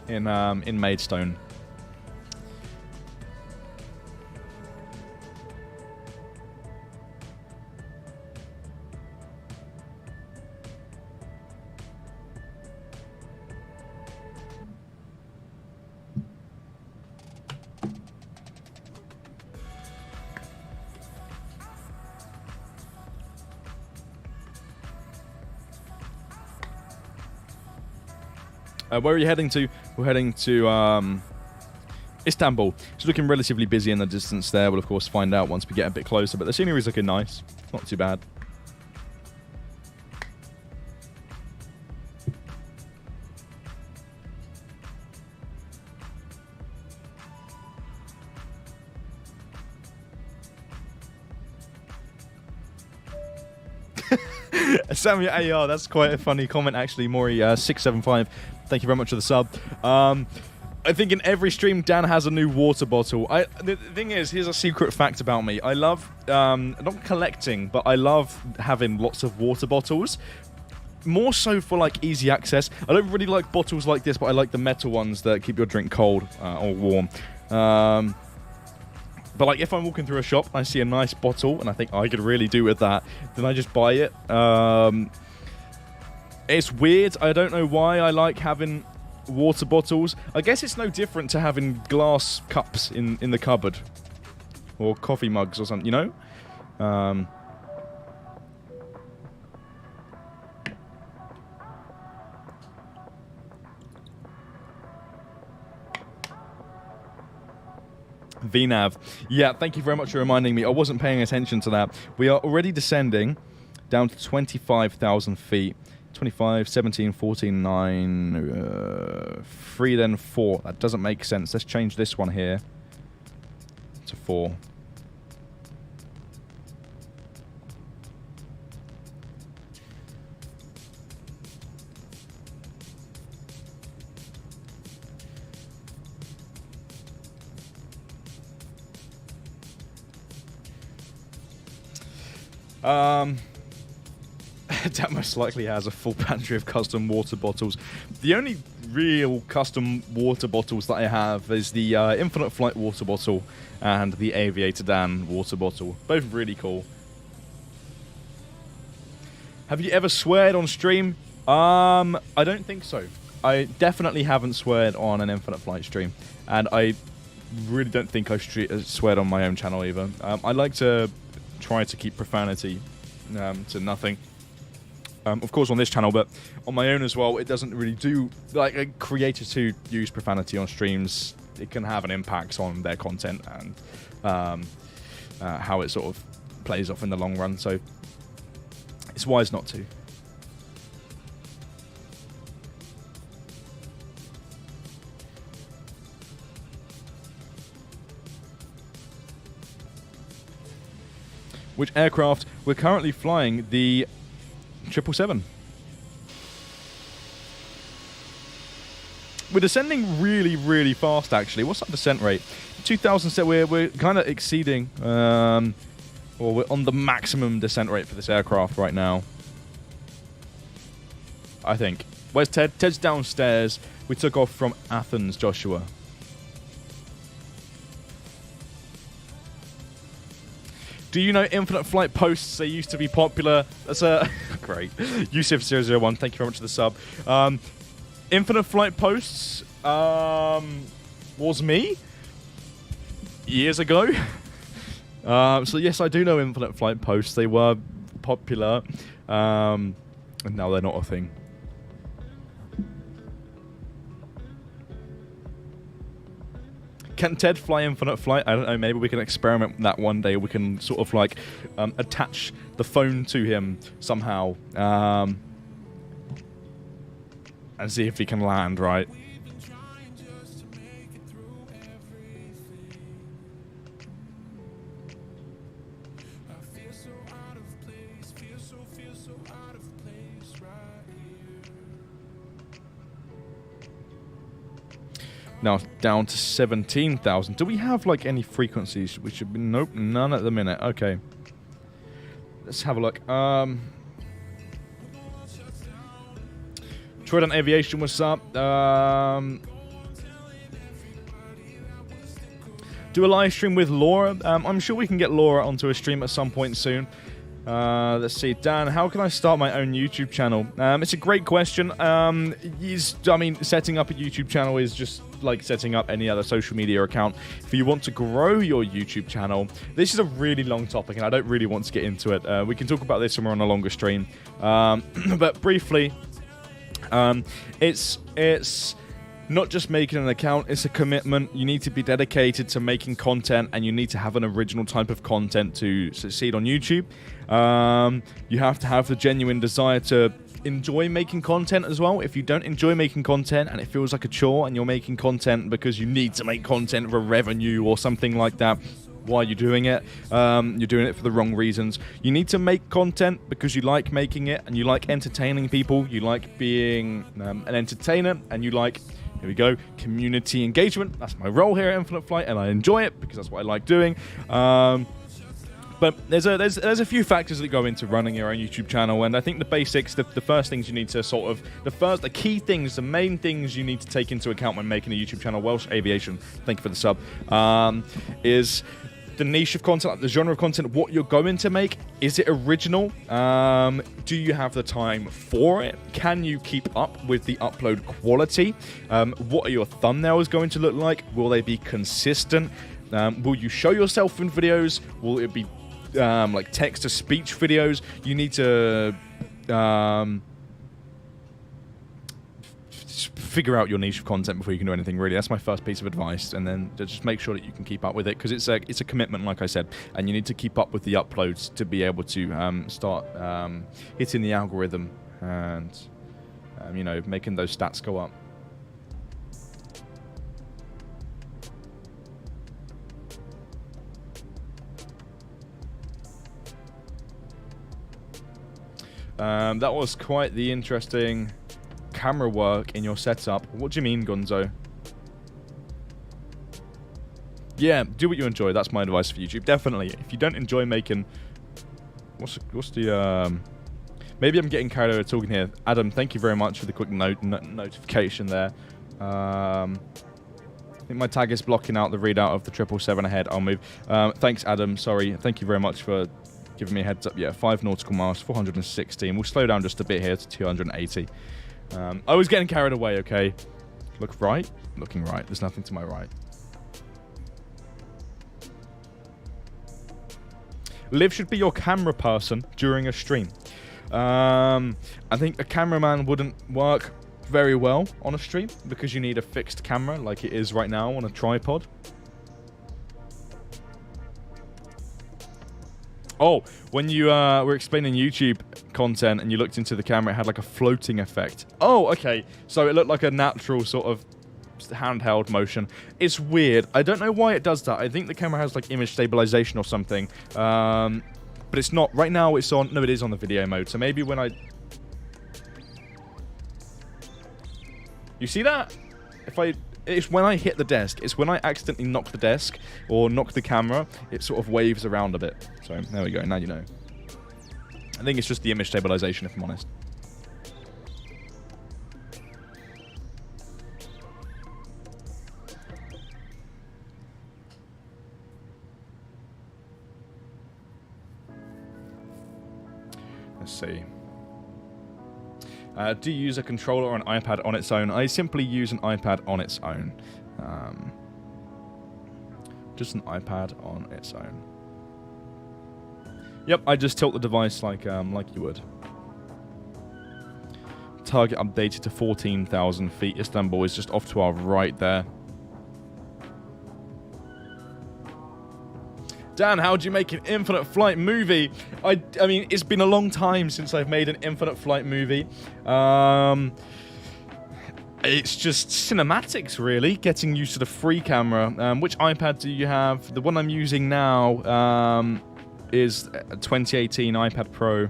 In Maidstone. Where are you heading to? We're heading to Istanbul. It's looking relatively busy in the distance there. We'll, of course, find out once we get a bit closer. But the scenery is looking nice. Not too bad. Samuel AR, that's quite a funny comment actually. Maury675, thank you very much for the sub. I think in every stream Dan has a new water bottle. The thing is, here's a secret fact about me. I love not collecting, but I love having lots of water bottles. More so for like easy access. I don't really like bottles like this, but I like the metal ones that keep your drink cold or warm. But like if I'm walking through a shop, I see a nice bottle, and I think I could really do with that, then I just buy it. It's weird. I don't know why I like having water bottles. I guess it's no different to having glass cups in the cupboard. Or coffee mugs or something, you know? VNAV. Yeah, thank you very much for reminding me. I wasn't paying attention to that. We are already descending down to 25,000 feet. 25, 17, 14, 9, 3, then 4. That doesn't make sense. Let's change this one here to 4. That most likely has a full pantry of custom water bottles. The only real custom water bottles that I have is the Infinite Flight water bottle and the Aviator Dan water bottle. Both really cool. Have you ever sweared on stream? I don't think so. I definitely haven't sweared on an Infinite Flight stream, and I really don't think I've sweared on my own channel either. I like to try to keep profanity to nothing. Of course on this channel, but on my own as well, it doesn't really do, like, creators who use profanity on streams, it can have an impact on their content and how it sort of plays off in the long run, so it's wise not to. Which aircraft? We're currently flying the 777. We're descending really, really fast, actually. What's that descent rate? 2,000, we're kind of exceeding, or we're on the maximum descent rate for this aircraft right now. I think. Where's Ted? Ted's downstairs. We took off from Athens, Joshua. Do you know Infinite Flight posts? They used to be popular. That's a great. Yusuf001, thank you very much for the sub. Infinite Flight posts was me years ago. So yes, I do know Infinite Flight posts. They were popular, and now they're not a thing. Can Ted fly Infinite Flight? I don't know, maybe we can experiment with that one day. We can sort of like attach the phone to him somehow and see if he can land right. Now down to 17,000. Do we have like any frequencies? We should be, nope, none at the minute. Okay. Let's have a look. Trident Aviation, what's up? Do a live stream with Laura. I'm sure we can get Laura onto a stream at some point soon. Let's see, Dan, how can I start my own YouTube channel? It's a great question. I mean, setting up a YouTube channel is just like setting up any other social media account. If you want to grow your YouTube channel, this is a really long topic, and I don't really want to get into it. We can talk about this when we're on a longer stream. But briefly, It's not just making an account, it's a commitment. You need to be dedicated to making content, and you need to have an original type of content to succeed on YouTube. You have to have the genuine desire to enjoy making content as well. If you don't enjoy making content and it feels like a chore, and you're making content because you need to make content for revenue or something like that, why are you doing it? You're doing it for the wrong reasons. You need to make content because you like making it, and you like entertaining people. You like being an entertainer, and you like, here we go, community engagement. That's my role here at Infinite Flight, and I enjoy it because that's what I like doing. But there's a few factors that go into running your own YouTube channel, and I think the basics, the first things you need to sort of, the key things, the main things you need to take into account when making a YouTube channel, Welsh Aviation, thank you for the sub, is the niche of content, like the genre of content, what you're going to make. Is it original? Do you have the time for it? Can you keep up with the upload quality? What are your thumbnails going to look like? Will they be consistent? Will you show yourself in videos? Will it be like text-to-speech videos? You need to figure out your niche of content before you can do anything, really. That's my first piece of advice, and then just make sure that you can keep up with it, because it's a commitment, like I said, and you need to keep up with the uploads to be able to start hitting the algorithm and you know, making those stats go up. That was quite the interesting camera work in your setup. What do you mean, Gonzo? Yeah, do what you enjoy. That's my advice for YouTube. Definitely. If you don't enjoy making... What's the... Maybe I'm getting carried away talking here. Adam, thank you very much for the quick notification there. I think my tag is blocking out the readout of the 777 ahead. I'll move. Thanks, Adam. Sorry. Thank you very much for giving me a heads up. Yeah, 5 nautical miles, 416. We'll slow down just a bit here to 280. I was getting carried away, okay? Look right? Looking right. There's nothing to my right. Liv should be your camera person during a stream. I think a cameraman wouldn't work very well on a stream because you need a fixed camera like it is right now on a tripod. Oh, when you were explaining YouTube content and you looked into the camera, it had like a floating effect. Oh, okay. So it looked like a natural sort of handheld motion. It's weird. I don't know why it does that. I think the camera has like image stabilization or something. But it's not. Right now it's on... No, it is on the video mode. So maybe when I... You see that? It's when I hit the desk. It's when I accidentally knock the desk or knock the camera, it sort of waves around a bit. So there we go. Now you know. I think it's just the image stabilization, if I'm honest. Let's see. Do you use a controller or an iPad on its own? I simply use an iPad on its own. Just an iPad on its own. Yep, I just tilt the device like you would. Target updated to 14,000 feet. Istanbul is just off to our right there. Dan, how do you make an Infinite Flight movie? I mean, it's been a long time since I've made an Infinite Flight movie. It's just cinematics, really. Getting used to the free camera. Which iPad do you have? The one I'm using now is a 2018 iPad Pro.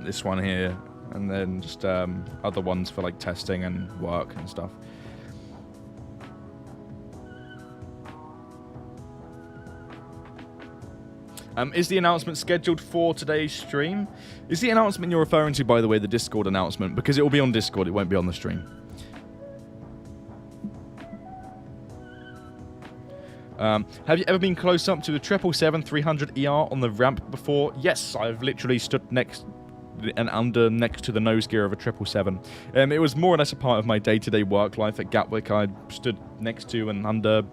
This one here. And then just other ones for like testing and work and stuff. Is the announcement scheduled for today's stream? Is the announcement you're referring to, by the way, the Discord announcement? Because it will be on Discord, it won't be on the stream. Have you ever been close up to the 777-300ER on the ramp before? Yes, I've literally stood next to the nose gear of a 777. It was more or less a part of my day-to-day work life at Gatwick. I stood next to and under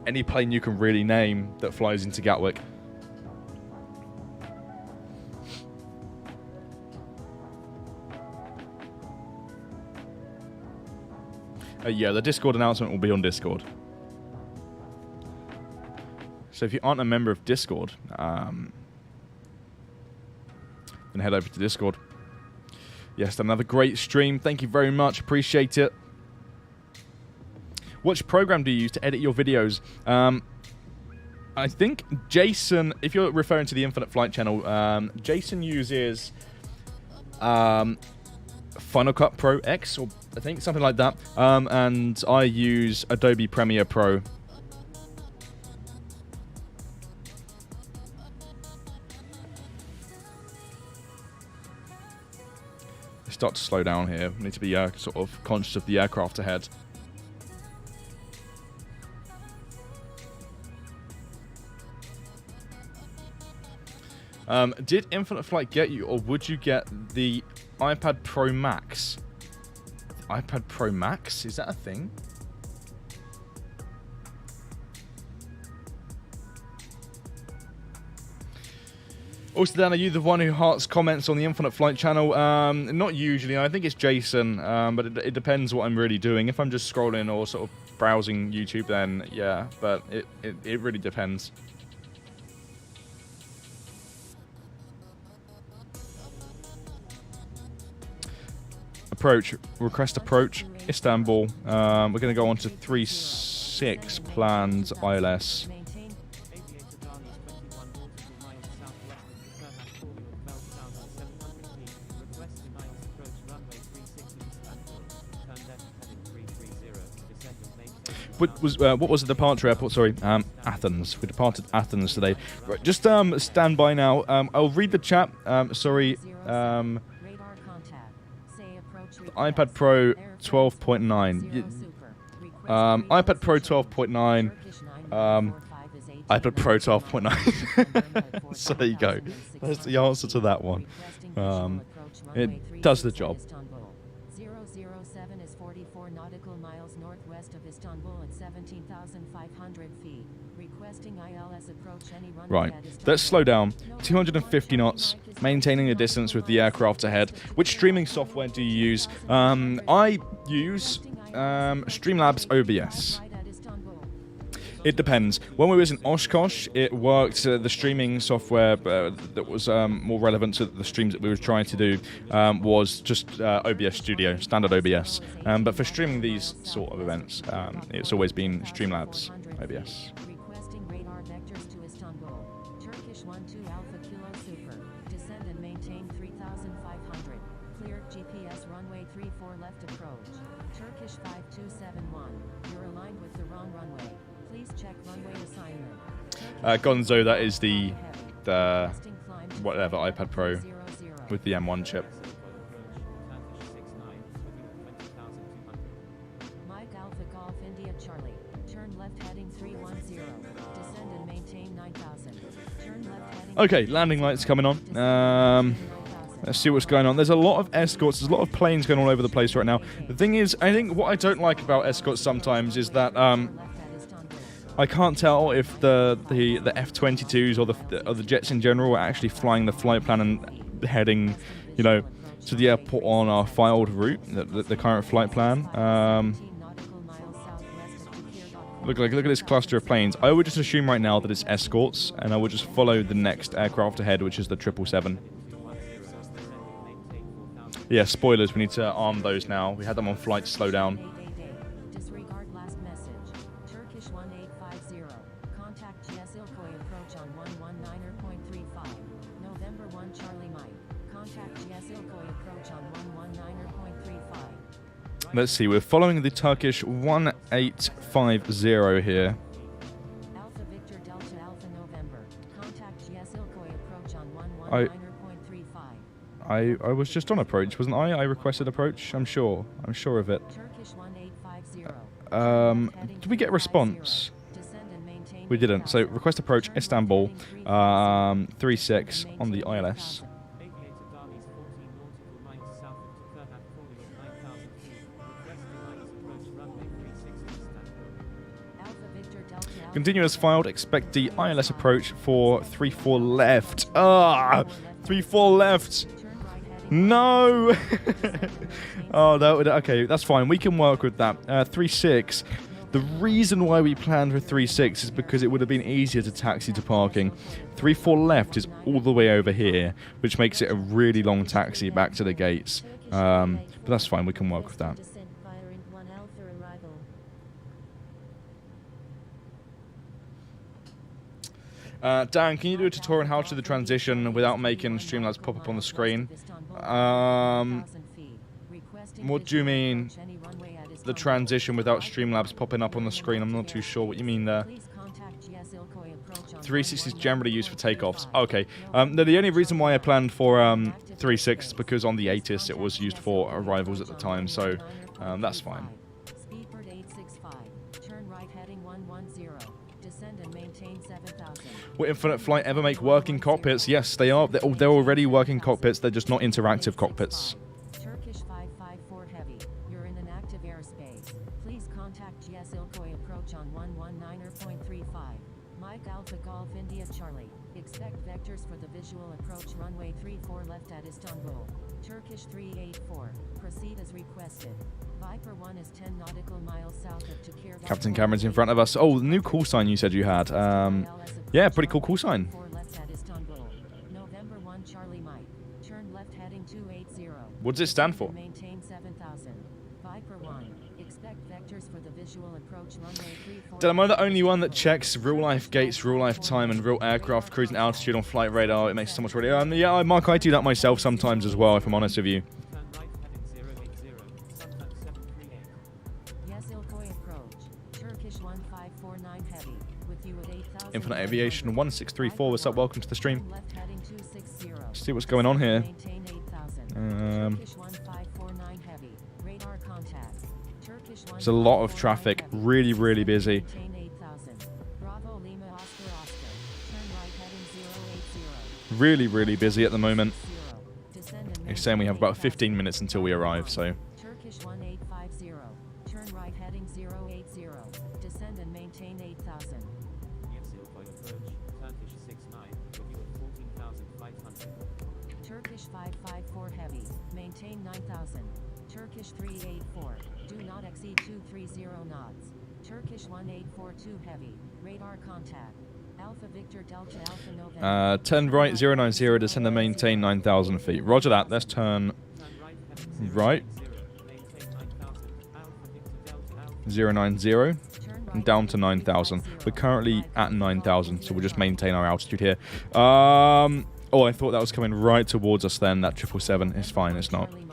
any plane you can really name that flies into Gatwick. Yeah, the Discord announcement will be on Discord. So if you aren't a member of Discord, then head over to Discord. Yes, another great stream. Thank you very much. Appreciate it. Which program do you use to edit your videos? I think Jason, if you're referring to the Infinite Flight channel, Jason uses Final Cut Pro X, or I think something like that. And I use Adobe Premiere Pro. Start to slow down here. We need to be sort of conscious of the aircraft ahead. Did Infinite Flight get you, or would you get the iPad Pro Max? The iPad Pro Max? Is that a thing? Also, Dan, are you the one who hearts comments on the Infinite Flight channel? Not usually. I think it's Jason, but it depends what I'm really doing. If I'm just scrolling or sort of browsing YouTube, then yeah, but it really depends. Approach. Request approach. Istanbul. We're going to go on to 36 planned ILS. What was the departure airport? Sorry, Athens. We departed Athens today. Right, just stand by now. I'll read the chat. Sorry. The iPad Pro 12.9. iPad Pro 12.9. iPad Pro 12.9. So there you go. That's the answer to that one. It does the job. 007 is 44 nautical miles northwest of Istanbul at 17,500 feet. Requesting ILS approach any runway. Right, let's slow down. 250 knots, maintaining a distance with the aircraft ahead. Which streaming software do you use? I use Streamlabs OBS. It depends. When we was in Oshkosh, it worked. The streaming software that was more relevant to the streams that we were trying to do was just OBS Studio, standard OBS. But for streaming these sort of events, it's always been Streamlabs OBS. Requesting radar vectors to Istanbul. Turkish 12 Alpha Kilo Super. Descend and maintain 3,500. Clear GPS runway 34 left approach. Turkish 5271. You're aligned with the wrong runway. Please check runway assignment. Gonzo, that is the whatever iPad Pro with the M1 chip. Mike Alpha Golf India Charlie. Turn left heading 310. Descend and maintain 9,000. Turn left heading. Okay, landing lights coming on. Let's see what's going on. There's a lot of escorts. There's a lot of planes going all over the place right now. The thing is, I think what I don't like about escorts sometimes is that I can't tell if the F-22s or the jets in general are actually flying the flight plan and heading, you know, to the airport on our filed route, the current flight plan. Look at this cluster of planes. I would just assume right now that it's escorts, and I would just follow the next aircraft ahead, which is the 777. Yeah, spoilers. We need to arm those now. We had them on flight to slow down. Disregard last message. Turkish 1850. Contact GS Ilkoy approach on 119.35. November 1 Charlie Mike. Contact GS Ilkoy approach on 119.35. Let's see. We're following the Turkish 1850 here. Alpha Victor Delta Alpha November. Contact GS Ilkoy approach on 119.35. I was just on approach, wasn't I? I requested approach. I'm sure of it. Turkish 1850. Did we get a response? We didn't. So request approach Istanbul 36 on the ILS. Continuous filed. Expect the ILS approach for 34 left. 34 left. No! Oh, that would... Okay, that's fine. We can work with that. 3-6. The reason why we planned for 3-6 is because it would have been easier to taxi to parking. 3-4 left is all the way over here, which makes it a really long taxi back to the gates. But that's fine. We can work with that. Dan, can you do a tutorial on how to do the transition without making Streamlabs pop up on the screen? What do you mean, the transition without Streamlabs popping up on the screen? I'm not too sure what you mean there. 360 is generally used for takeoffs. Okay. No, the only reason why I planned for 3.6 is because on the 𝗖𝗛𝗠𝗡𝗟 it was used for arrivals at the time, so that's fine. Will Infinite Flight ever make working cockpits? Yes, they are. They're already working cockpits. They're just not interactive cockpits. Turkish 554 Heavy, you're in an active airspace. Please contact GS Ilkoy approach on 119.35. Mike Alpha Golf India Charlie. Expect vectors for the visual approach runway 34 left at Istanbul. Turkish 384. Proceed as requested. Viper 1 is 10 nautical miles south of 𝗘𝗧. Captain Cameron's in front of us. Oh, the new call sign you said you had. Yeah, pretty cool call sign. November 1 Charlie Mike. Turn left heading 280. What does it stand for? Maintain 7000. Viper 1. Expect vectors for the visual approach runway 34. Am I the only one that checks real life gates, real life time, and real aircraft cruising altitude on flight radar? It makes so much ready. Yeah, Mark, I do that myself sometimes as well, if I'm honest with you. Infinite Aviation 1634, what's up? Welcome to the stream. Let's see what's going on here. There's a lot of traffic, really, really busy. Really, really busy at the moment. He's saying we have about 15 minutes until we arrive, so... Turkish 1850, turn right heading 080, descend and maintain 8000. Turkish 554 Heavy, maintain 9000. Turkish 384, do not exceed 230 knots. Turkish 1842 Heavy, radar contact. Alpha Victor Delta Alpha November. Turn right 090, descend and maintain 9,000 feet. Roger that, let's turn right 090 and down to 9,000. We're currently at 9,000, so we'll just maintain our altitude here. Oh, I thought that was coming right towards us then, that 777. It's fine, it's not. Turn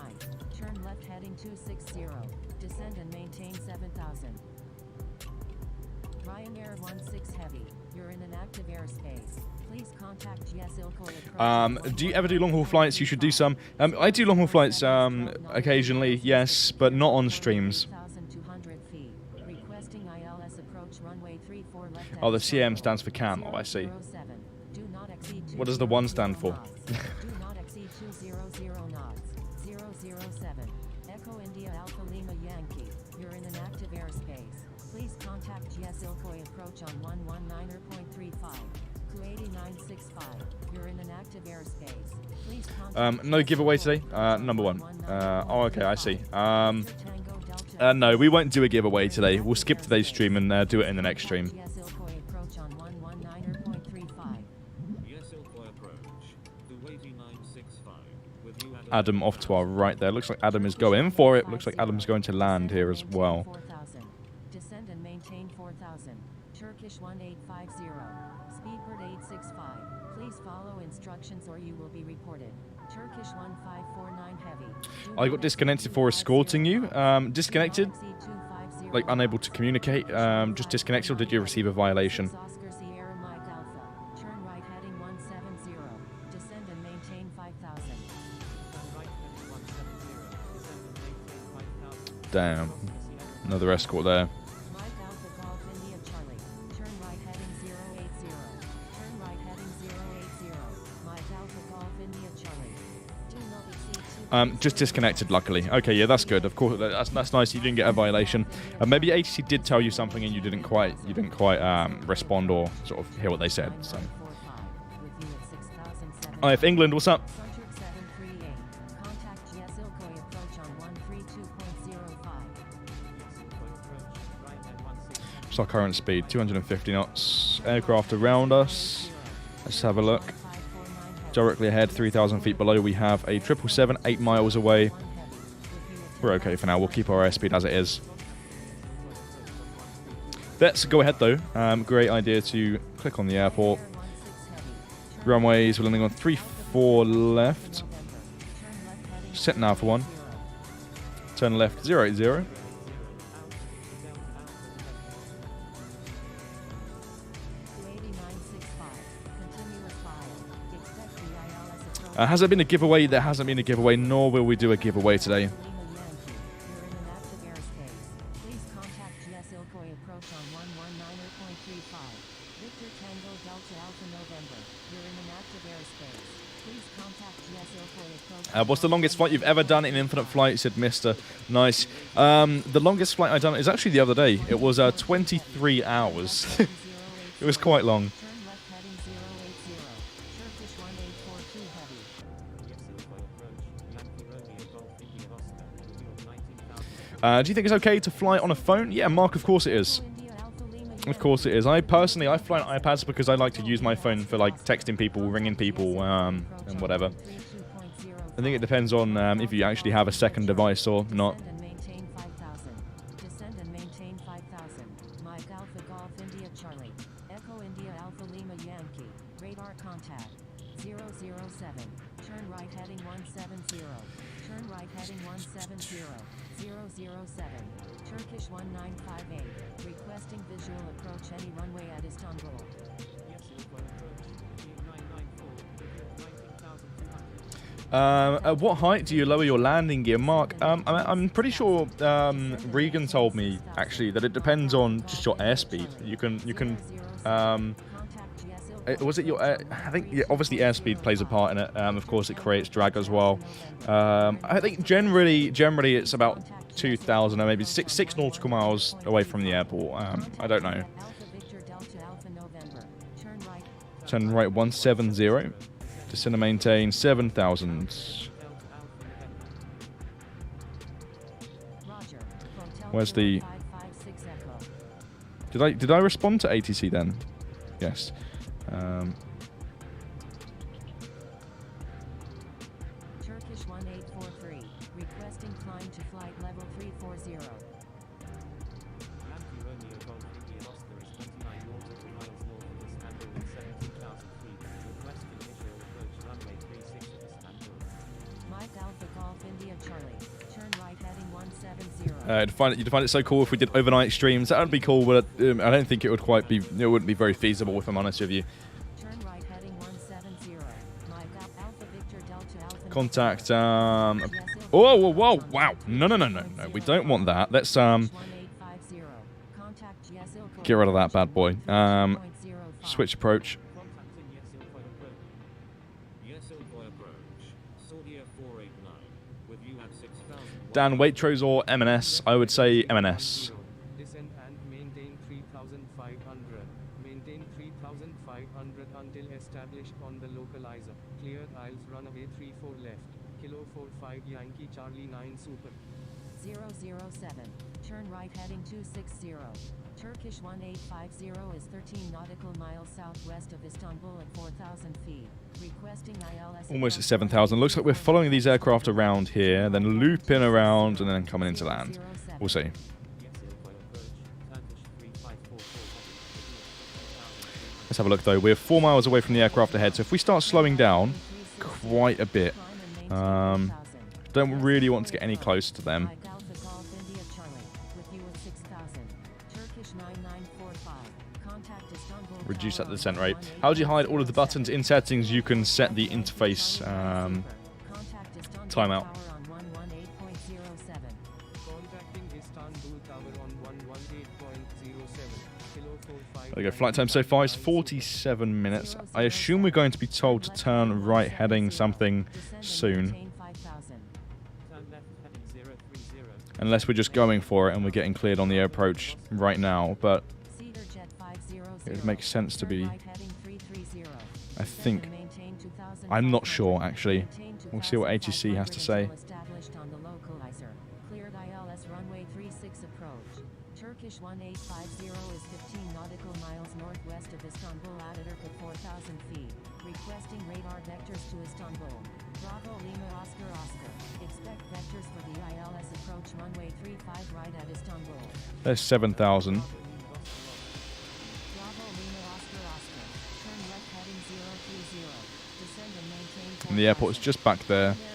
left heading 260, descend and maintain 7000. Ryanair 16 Heavy, you're in an active airspace. Please contact GS Ilkoy. Do you ever do long-haul flights? You should do some. I do long-haul flights occasionally, yes, but not on streams. Oh, the CM stands for CAM. Oh, I see. What does the 1 stand for? Do not exceed 200 knots. 007. Echo India Alpha Lima Yankee. You're in an active airspace. Please contact GS Ilkoy approach on 119.35. 𝗂8965. You're in an active airspace. Please contact no giveaway today. Number 1. Oh, okay, I see. No, we won't do a giveaway today. We'll skip today's stream and do it in the next stream. Adam off to our right there. Looks like Adam is going for it. Looks like Adam's going to land here as well. Descend and maintain 4000. Turkish 1850. Speedbird 865. Please follow instructions or you will be reported. Turkish 1549 Heavy. I got disconnected for escorting you. Disconnected? Like unable to communicate? Just disconnected, or did you receive a violation? Turn right heading 170. Descend and maintain 5000. Damn. Another escort there. Mike Alpha Golf India Charlie. Turn right heading 080. Turn right heading 080. Mike Alpha Golf India Charlie. Do not exceed Just disconnected, luckily. Okay, yeah, that's good. Of course, that's nice. You didn't get a violation. Maybe ATC did tell you something and you didn't quite respond or sort of hear what they said. So, if England, what's up? What's our current speed? 250 knots. Aircraft around us. Let's have a look. Directly ahead, 3,000 feet below, we have a 777, 8 miles away. We're okay for now. We'll keep our airspeed as it is. Let's go ahead, though. Great idea to click on the airport. Runways, we're landing on 34 left. Set now for 1. Turn left, 080. Has there been a giveaway? There hasn't been a giveaway, nor will we do a giveaway today. What's the longest flight you've ever done in infinite flight? Said Mr. Nice. The longest flight I've done is actually the other day. It was 23 hours. It was quite long. Do you think it's okay to fly on a phone? Yeah, Mark, of course it is. Of course it is. I fly on iPads because I like to use my phone for like texting people, ringing people, and whatever. I think it depends on if you actually have a second device or not. Turkish 1958, requesting visual approach any runway at Istanbul. At what height do you lower your landing gear, Mark? I'm pretty sure Regan told me actually that it depends on just your airspeed. You can was it your I think yeah, obviously airspeed plays a part in it. Of course it creates drag as well. I think generally it's about 2,000 or maybe six nautical miles away from the airport. I don't know. Turn right 170. Descend and maintain 7,000. Where's the? Did I respond to ATC then? Yes. Turkish 1843, requesting climb to flight level 340. Mike Alpha Golf India Charlie, turn right heading 170. You'd find it so cool if we did overnight streams. That would be cool, but I don't think it would quite be. It wouldn't be very feasible, if I'm honest with you. Turn right heading 170. Mike Alpha Victor Delta Alpha. Contact. Whoa! Wow! No! We don't want that. Let's get rid of that bad boy. Switch approach. Dan, Waitrose or M&S? I would say M&S. Descend and maintain 3,500. Maintain 3,500 until established on the localizer. Cleared aisles, runway 34 left. Kilo 45 Yankee Charlie 9 Super. 007. Turn right heading 260. Turkish 1850 is 13 nautical miles southwest of Istanbul at 4,000 feet. Requesting ILS. Almost at 7,000. Looks like we're following these aircraft around here, then looping around, and then coming into land. We'll see. Let's have a look, though. We're 4 miles away from the aircraft ahead, so if we start slowing down quite a bit, don't really want to get any closer to them. Reduce that descent rate. How do you hide all of the buttons? In settings, you can set the interface timeout. There we go. Flight time so far is 47 minutes. I assume we're going to be told to turn right heading something soon. Unless we're just going for it and we're getting cleared on the air approach right now. But it makes sense to be. I think. I'm not sure, actually. We'll see what ATC has to say. Turkish 1850 is 15 nautical miles northwest of Istanbul Ataturk at 4,000 feet. Requesting radar vectors to Istanbul. Bravo Lima Oscar Oscar. Expect vectors for the ILS approach runway 35 right at Istanbul. There's 7,000. Bravo Lima Oscar Oscar. Turn left heading 030. Descend and maintain. And the airport is just back there. Air 16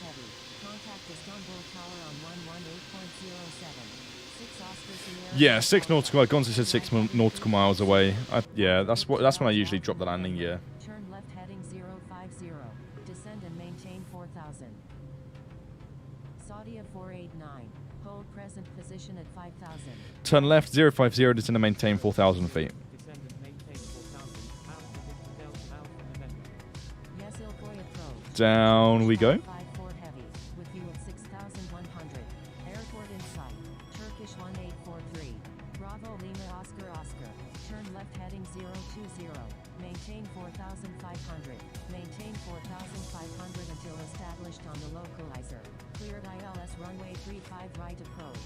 heavy. Contact Istanbul Tower on 118.07. 6 Oscar Sierra. Yeah, 6 nautical. Gonzo said 6 nautical miles away. Yeah, that's when I usually drop the landing gear. Turn left heading 050. Descend and maintain 4,000. Saudia 489. Hold present position at 5,000. Turn left 050. Descend and maintain 4,000 feet. Descend and maintain 4,000. Yes, Ilkoy approach. Down we go. 54 heavy. With view of 6,100. Airport in sight. Turkish 1843. Bravo Lima Oscar Oscar. Turn left heading 020. Maintain 4,500. Maintain 4,500 until established on the localizer. Cleared ILS runway 35 right approach.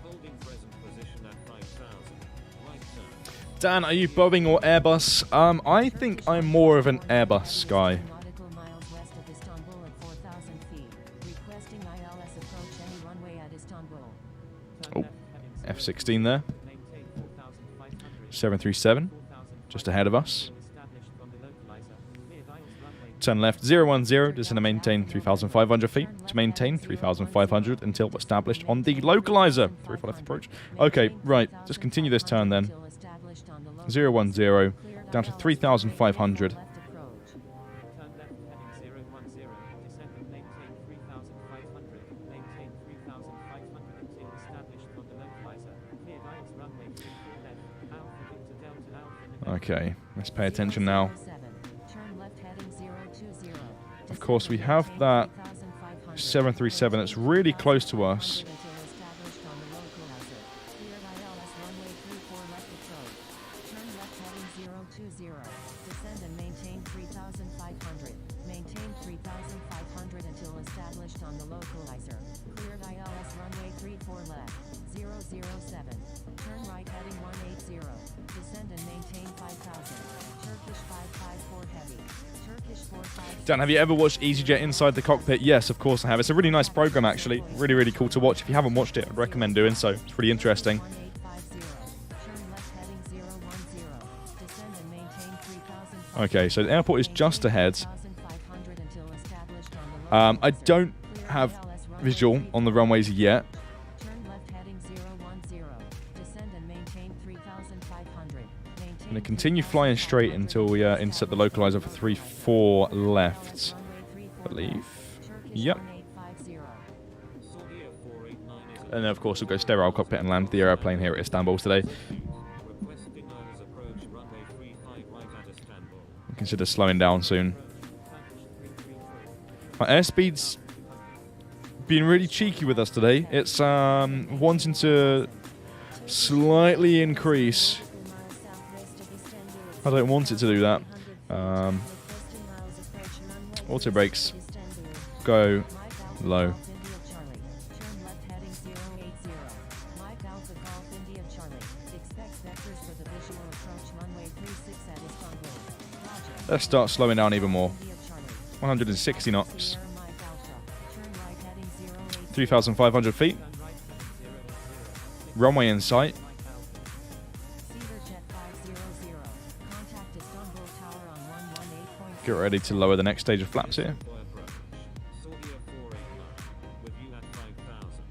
Holding present position at 5,000. Right turn. Dan, are you Boeing or Airbus? I think I'm more of an Airbus guy. Nautical miles west of Istanbul at 4,000 feet. Requesting ILS approach any runway at Istanbul. Oh, F-16 there. Maintain 4,500. 737, just ahead of us. Established from the localizer. Cleared ILS runway. Turn left 010, descend and maintain 3,500 feet. To maintain 3,500 until established on the localizer. 35 left approach. Okay, right, just continue this turn then. 010, down to 3,500. Turn left heading 010. Descend and maintain 3,500. Maintain 3,500 until established on the localizer. Cleared ILS runway 34 left. Alpha Victor Delta Alpha November. Okay, let's pay attention now. Turn left heading 020. Of course, we have that 737 that's really close to us. Descend and maintain 3,500. Maintain 3,500 until established on the localizer. Cleared ILS runway 34 left. 007. Turn right heading 180. Descend and maintain 5,000. Turkish 554 heavy. Turkish 45. Dan, have you ever watched EasyJet Inside the Cockpit? Yes, of course I have. It's a really nice program, actually. Really, really cool to watch. If you haven't watched it, I'd recommend doing so. It's pretty interesting. 1850. Turn left heading 010. Descend and maintain 3,500. Okay, so the airport is just ahead. 3,500 until established on the I don't have visual on the runways yet. Turn left heading 010. Descend and maintain 3,500. I'm going to continue flying straight until we insert the localizer for 3-4 left, I believe. Yep. Saudia 489 is And then, of course, we'll go sterile cockpit and land the airplane here at Istanbul today. requesting ILS approach runway 35 right at Istanbul. Consider slowing down soon. My airspeed's been really cheeky with us today. It's wanting to slightly increase. I don't want it to do that. Auto brakes. Go low. Let's start slowing down even more. 160 knots. 3,500 feet. Runway in sight. Get ready to lower the next stage of flaps here. For approach. Saudia 489 with you at 5,000.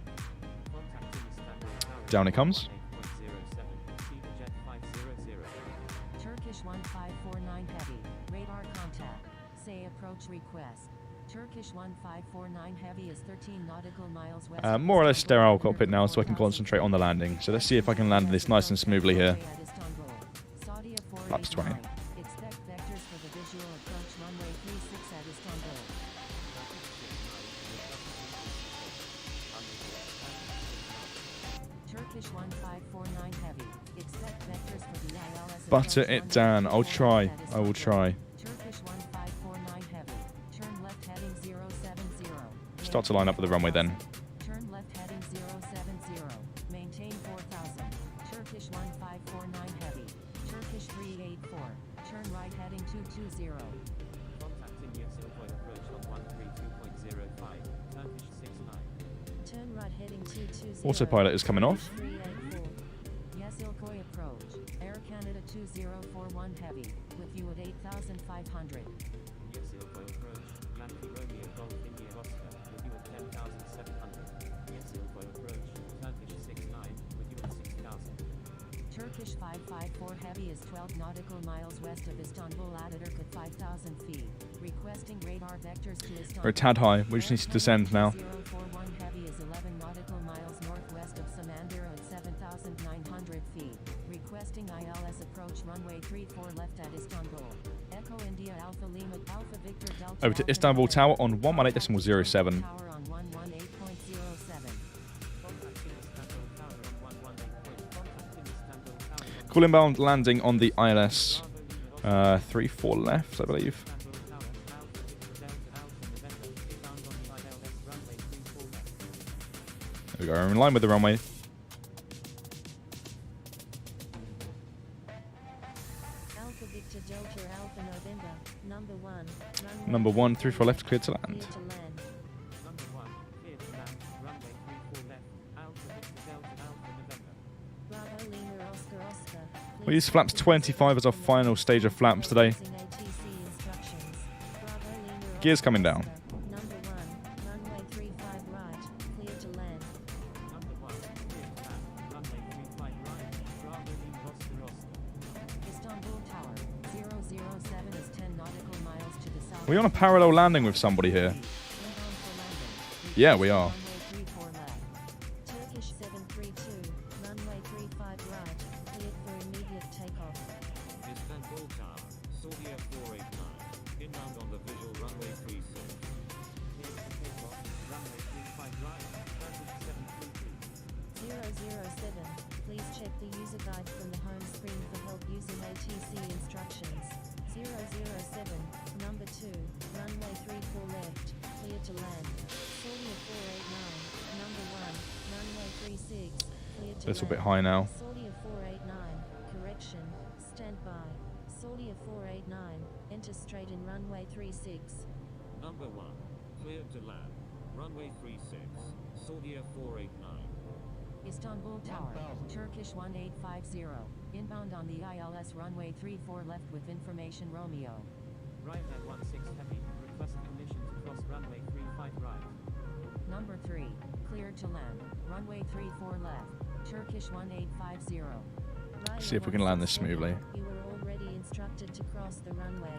Down it comes. Turkish 1549 heavy. Radar contact. Say approach request. Turkish 1549 heavy is 13 nautical miles west. More or less sterile cockpit now, so I can concentrate on the landing. So let's see if I can land this nice and smoothly here. Flaps 20. Expect vectors for the visual approach runway 36 at Istanbul. Turkish 1549 heavy. Expect vectors for the ILS. Butter it down. I'll try. I will try. Turkish 1549 heavy. Turn left heading 070. Start to line up with the runway then. Turn left heading 070. Maintain 4,000. Turkish 1549 heavy. Turkish 384. Turn right heading 220. Contacting 𝗖𝗛𝗡𝗘𝗟 approach on 132.05. Turkish 69. Turn right heading 220. Autopilot is coming off. 384. 𝗖𝗛𝗡𝗘𝗟 approach. Air Canada 2041 heavy. With you at 8,500. 𝗖𝗛𝗡𝗘𝗟 approach. Yankee Romeo Golf India Oscar. With you at 10,700. 𝗖𝗛𝗡𝗘𝗟 approach. Turkish 69. With you at 6,000. Turkish 554 heavy is 12 nautical miles west of Istanbul at Atatürk 5,000 feet. Requesting radar vectors to Istanbul. We're a tad high. We just need to descend now. 041 heavy is 11 nautical miles northwest of Samandera at 7,900 feet. Requesting ILS approach runway 34 left at Istanbul. Echo India Alpha Lima Alpha Victor Delta. Over to Alpha Istanbul November. Tower on 118.07. Tower on 118.07. Contacting Istanbul Tower on 118. Contacting Istanbul Tower on Call inbound landing on the ILS. 34 left, I believe. Istanbul Tower. Alpha Victor Delta Alpha November. Inbound on the ILS runway 34 left. There we go. We're in line with the runway. Alpha Victor Delta Alpha November. Number 1. Runway Number 1, 34 left, cleared to land. clear to land. Number 1, clear to land, runway 34 left, Alpha Victor Delta Alpha November. Bravo Lima Oscar Oscar. We use flaps 25 as our final stage of flaps today. Using ATC instructions. Bravo Lima Gears Oscar coming down. Oscar. Number 1, runway 35 right, clear to land. Number 1, clear to land, runway 35 right, Bravo Lima Oscar Oscar. Istanbul Tower, 007 is 10 nautical miles to the south. Are we on a parallel landing with somebody here? Inbound for landing. Yeah, we are. Runway 34 left. Turkish 732, runway 35 right, cleared for immediate takeoff. Istanbul Tower, Saudia 489, inbound on the visual runway 36. Clear for takeoff, runway 35 right, Turkish 732. 007, please check the user guide from the home screen for help using ATC instructions. 007, number 2, runway 34 left, clear to land. Saudia 489, number 1, runway 36, clear to A little land. bit high now. Saudia 489, correction, stand by. Saudia 489, enter straight in runway 36. Number 1, cleared to land, runway 36, Saudia 489. Istanbul Tower, Turkish 1850, inbound on the ILS runway 34 left with information Romeo. Right at 16 heavy, request permission to cross runway 35 right. Number 3, cleared to land, runway 34 left, Turkish 1850. See if we can land this smoothly. You were already instructed to cross the runway.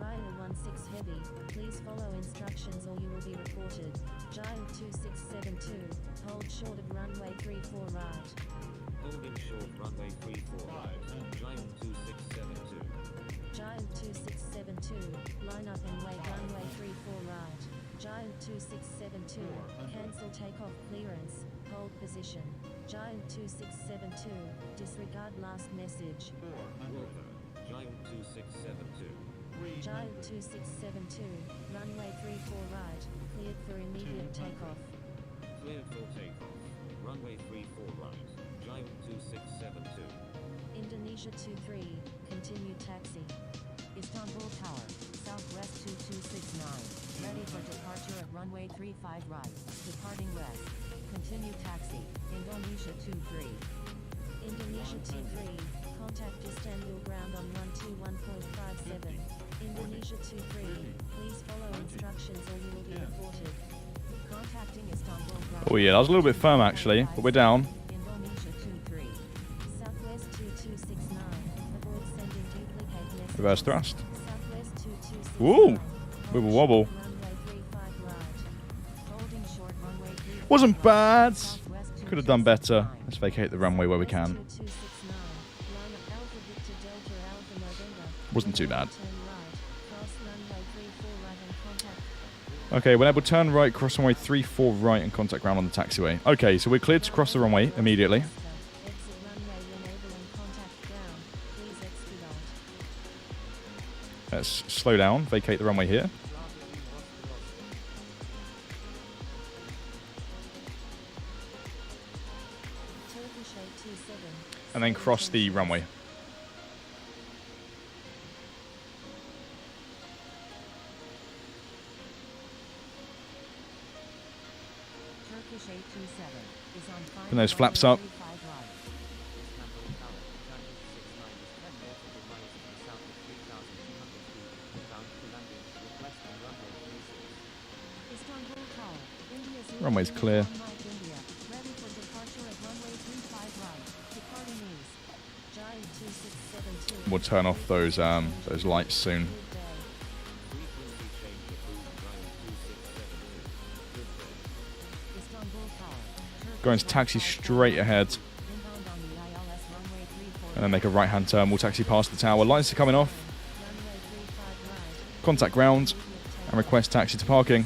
Ryder 16 heavy, please follow instructions or you will be reported. Giant 2672, hold short of runway 34 right. Holding short runway 34 right, Giant 2672. Giant 2672, line up and wait runway 34 right. Giant 2672, cancel takeoff clearance, hold position. Giant 2672, disregard last message. Walker, Giant 2672. Giant 2672, runway 34 right, cleared for immediate takeoff. Cleared for takeoff, runway 34 right, Giant 2672. Indonesia 23, continue taxi. Istanbul Tower, southwest 2269, ready for departure at runway 35 right, departing west. Continue taxi, Indonesia 23. Indonesia 23, contact Istanbul ground on 121.57. Indonesia 23, please follow instructions or you will be reported. Contacting Istanbul ground. Oh yeah, that was a little bit firm actually, but we're down. Indonesia 23, southwest 2269, avoid sending duplicate messages. Reverse thrust. Southwest 2269. Woo! Wibble wobble. Runway 35 right. Holding short runway 35 Wasn't right. bad. Southwest Could have done better. 2269. Let's vacate the runway where we can. 2269. Line up Alpha Victor Delta Alpha November. Wasn't too bad. Turn right. Cross runway 34 right and contact. Okay, we're able to turn right, cross runway 34 right and contact ground on the taxiway. Okay, so we're cleared to cross the runway immediately. Exit runway enabling contact ground. Please expedite. Let's slow down, vacate the runway here. Turkish 827. and then cross the runway. Turkish 827 is on 5. Put those flaps up. Istanbul Tower, India's Runway's clear. Ready for departure at runway 35 right. Departing east. 𝗖𝗛𝗔𝗡𝗘𝗟 We'll turn off those lights soon. Istanbul Tower, Going to taxi straight ahead, inbound on the ILS runway 34 and then make a right-hand turn. We'll taxi past the tower. Lights are coming off. runway 35 right. Contact ground and request taxi to parking.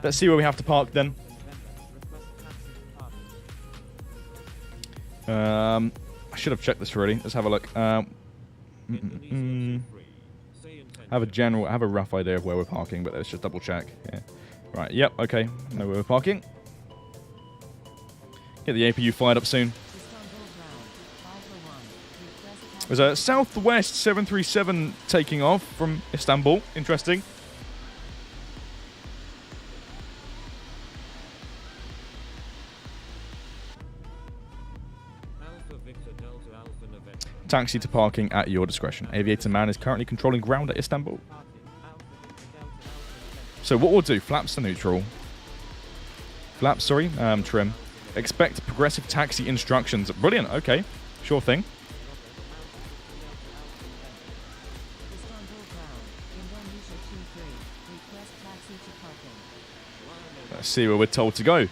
Let's see where we have to park then. I should have checked this already. Let's have a look. Have a rough idea of where we're parking, but let's just double check. Yeah. Right. Yep. Okay. Know where we're parking. Get the APU fired up soon. Istanbul ground, 501. Request taxi. There's a Southwest 737 taking off from Istanbul. Interesting. Alpha Victor Delta Alpha November. Taxi to parking at your discretion. Aviator man is currently controlling ground at Istanbul. So what we'll do, flaps to neutral. Flaps, sorry, trim. Expect progressive taxi instructions. Brilliant, okay. Sure thing. Istanbul ground, Indonesia 23. Request taxi to parking. Let's see where we're told to go.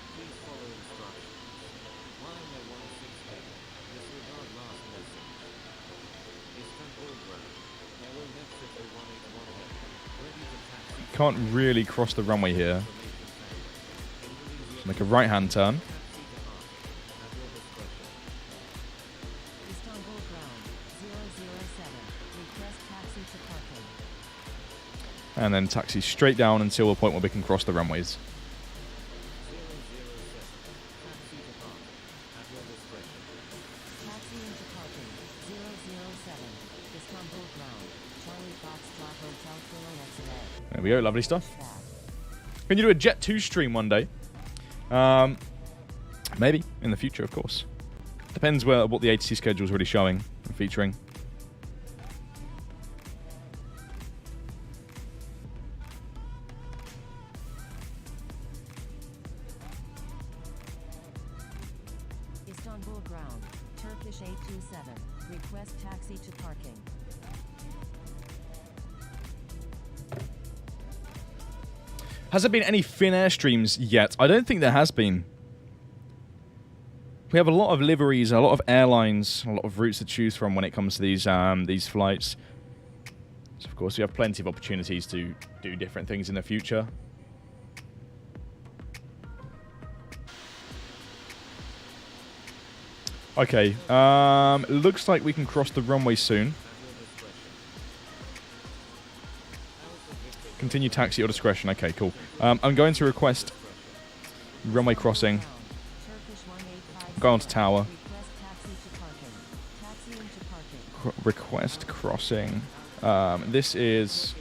Can't really cross the runway here. Make a right-hand turn. Istanbul ground, 007. Request taxi to parking. And then taxi straight down until the point where we can cross the runways. Taxi into parking, 007. Istanbul ground, Charlie Foxtrot Hotel Kilo XLA. There we go, lovely stuff. Pushback. Can you do a Jet 2 stream one day? Maybe, in the future, of course. Depends what the ATC schedule is really showing and featuring. Istanbul ground, Turkish 827. Request taxi to parking. Has there been any Finnair streams yet? I don't think there has been. We have a lot of liveries, a lot of airlines, a lot of routes to choose from when it comes to these flights. So of course, we have plenty of opportunities to do different things in the future. Okay, looks like we can cross the runway soon. Continue taxi at your discretion. Okay, cool. I'm going to request runway crossing. Turkish 185. Go on to tower. Request taxi to parking. Taxi into parking. Request crossing. This is...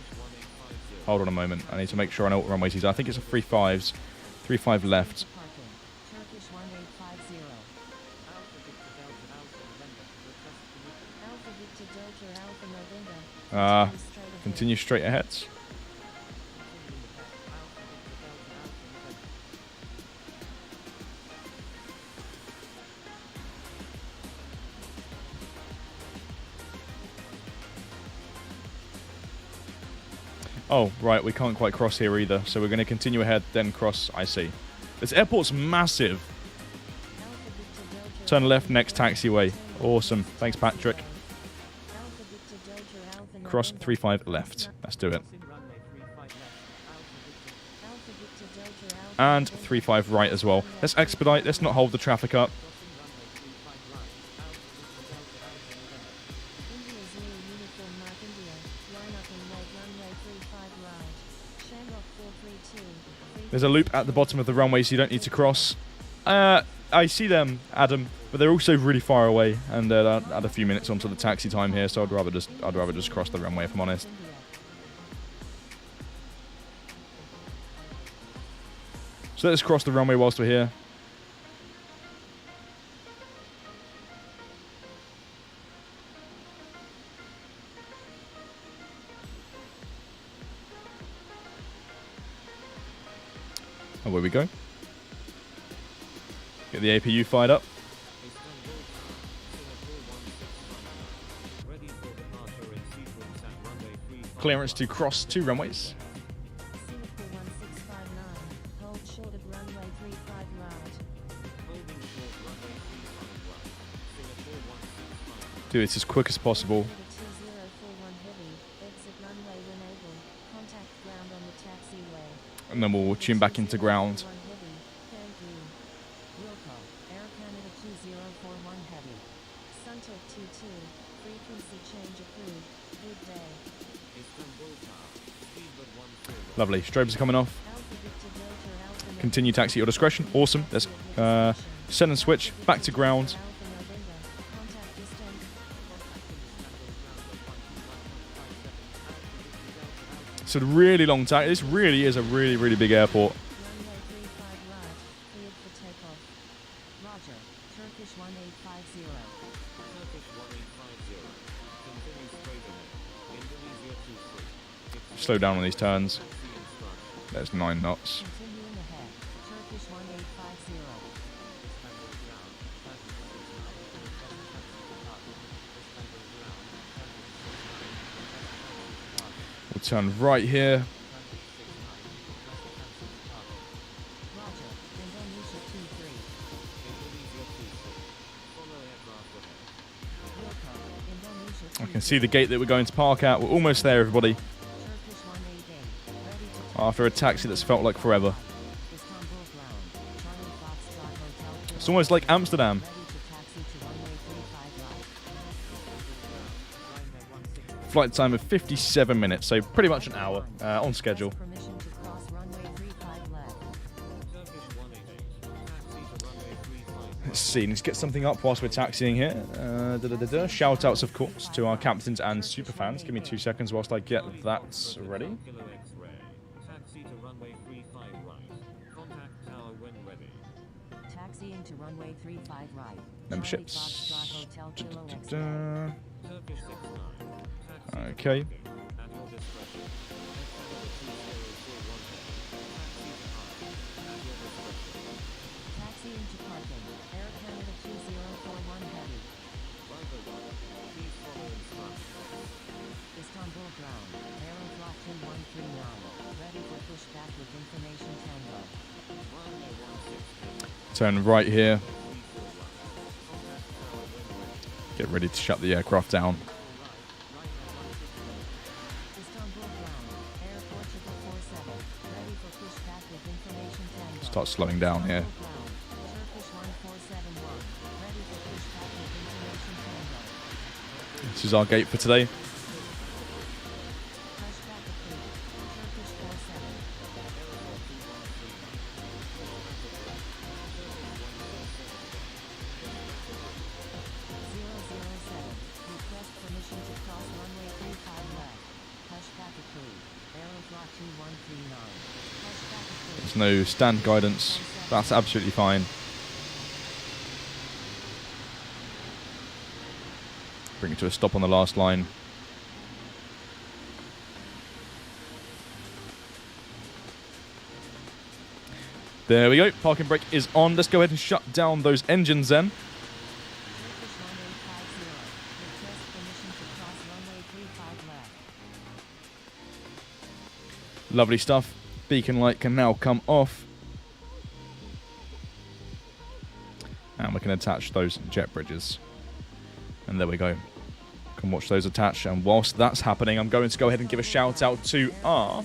Hold on a moment. I need to make sure I know what runways these are. I think it's a 3.5s. 3.5 left. Parking. Turkish 1850. Alpha Victor Delta Alpha November. Continue straight ahead. Oh, right, we can't quite cross here either, so we're going to continue ahead, then cross. I see. This airport's massive. Alpha Victor Delta Turn left, next taxiway. Awesome. Thanks, Patrick. Alpha Victor Delta Alpha Cross November. 3.5 left. Let's do it. Alpha Victor Delta Alpha And November. 3.5 right as well. Let's expedite. Let's not hold the traffic up. India Zulu Uniform Mark India. Line up and wait runway 35 right. Shamrock 432. There's a loop at the bottom of the runway, so you don't need to cross. I see them, Adam. but they're also really far away, and they'll add a few minutes onto the taxi time here. So I'd rather just cross the runway if I'm honest. So let's cross the runway whilst we're here. Away we go. Get the APU fired up. Clearance to cross 2 runways. Singapore 1659, hold short at runway 35 right. Do it as quick as possible. 2041 heavy, exit runway when able, contact ground on the taxiway. And then we'll tune back into ground. 2041 heavy, thank you. Wilco, Air Canada 2041 heavy. Suntec 22, frequency change approved, good day. Lovely. Strobes are coming off. Alpha Victor Delta Alpha Continue taxi at your discretion. Awesome. Let's send and switch back to ground. Alpha November, contact Istanbul. It's a really long taxi. This really is a really big airport. Runway 35 right, cleared for takeoff. Roger, Turkish 1850. Slow down on these turns. There's 9 knots. Continuing ahead, Turkish 1850. We'll turn right here. Roger, Indonesia 23. Wilco, Indonesia 23. I can see the gate that we're going to park at. We're almost there, everybody. Turkish 188, ready to After a taxi that's felt like forever. Istanbul ground, Charlie Foxtrot Hotel. It's almost like Amsterdam. Ready to taxi to runway 35 right. Flight time of 57 minutes, so pretty much an hour on schedule. Permission to cross runway 35 left. Let's see, let's get something up whilst we're taxiing here. Shout outs, of course, to our captains and super fans. Give me 2 seconds whilst I get that ready. Taxi to runway 35 right. Contact tower when ready. Taxiing to runway 35 right. Memberships. Charlie Foxtrot Hotel Kilo X-ray. Turkish 69. Taxi Okay. at your discretion. Taxiing to parking. Air Canada 2041 heavy. Please follow instructions. Istanbul ground. Aeroflot 2139. Ready for pushback with information tango. Turn right here. Get ready to shut the aircraft down. Istanbul ground. Air Portugal 47. Ready for pushback with information tango. Start slowing down here. Istanbul ground. Turkish 1471. Ready for pushback with information tango. This is our gate for today. Pushback approved. Turkish 47. 007. Request permission to cross runway 35 left. Pushback approved. Aeroflot 2139. Pushback approved. There's no stand guidance. That's absolutely fine. Bring it to a stop on the last line. There we go. Parking brake is on. Let's go ahead and shut down those engines then. Turkish 1850. Request permission to cross runway 35 left. Lovely stuff. Beacon light can now come off. And we can attach those jet bridges. And there we go. can watch those attached. And whilst that's happening, I'm going to go ahead and give a shout out to our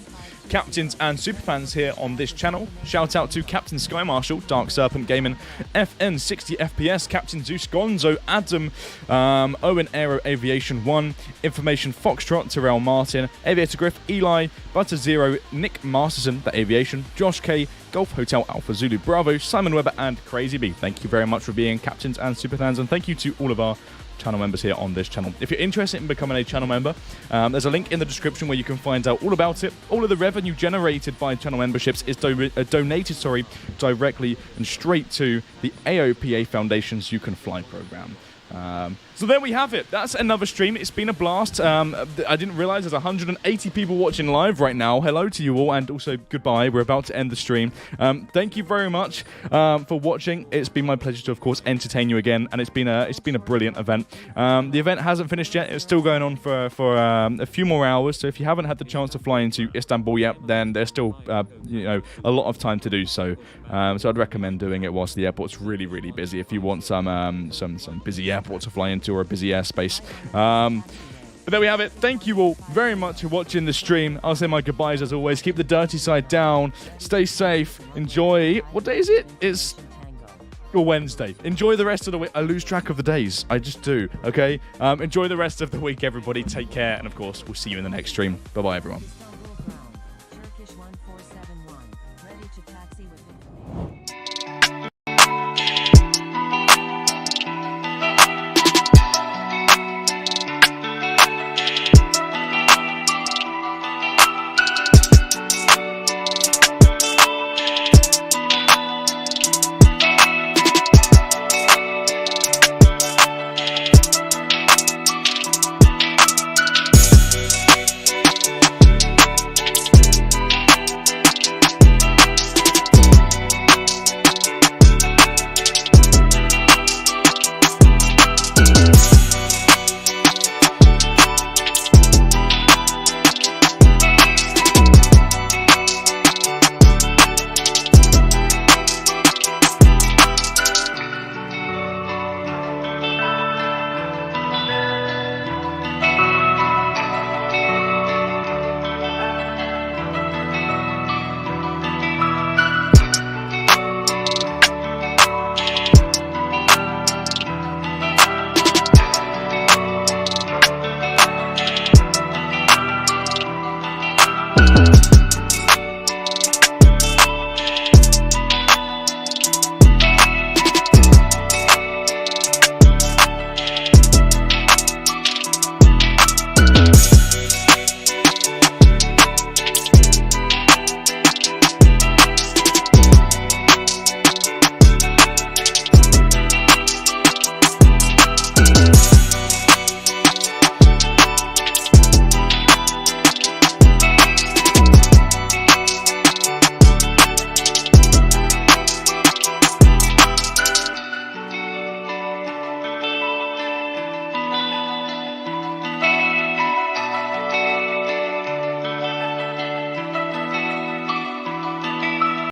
captains and superfans here on this channel. Shout out to Captain Sky Marshal, 𝗖𝗛𝗡𝗏𝗧𝗏 FN 60 FPS, Captain Zeus Gonzo, Adam, Owen Aero Aviation 1, Information Foxtrot, Terrell Martin, Aviator Griff, Eli, Butter Zero, Nick Masterson, The Aviation, Josh K, Golf Hotel Alpha Zulu Bravo, Simon Webber, and Crazy B. Thank you very much for being captains and superfans, and thank you to all of our channel members here on this channel. If you're interested in becoming a channel member, there's a link in the description where you can find out all about it. All of the revenue generated by channel memberships is donated directly and straight to the AOPA Foundation's You Can Fly program. So there we have it. That's another stream. It's been a blast. I didn't realize there's 180 people watching live right now. Hello to you all, and also goodbye. We're about to end the stream. Thank you very much for watching. It's been my pleasure to, of course, entertain you again, and it's been a brilliant event. The event hasn't finished yet. It's still going on for a few more hours. So if you haven't had the chance to fly into Istanbul yet, then there's still a lot of time to do so. So I'd recommend doing it whilst the airport's really, really busy. If you want some busy airport to fly into or a busy airspace. But there we have it. Thank you all very much for watching the stream. I'll say my goodbyes as always. Keep the dirty side down. Stay safe. Enjoy. What day is it? It's Wednesday. Enjoy the rest of the week. I lose track of the days. I just do. Okay? Enjoy the rest of the week, everybody. Take care. And of course, we'll see you in the next stream. Bye-bye, everyone.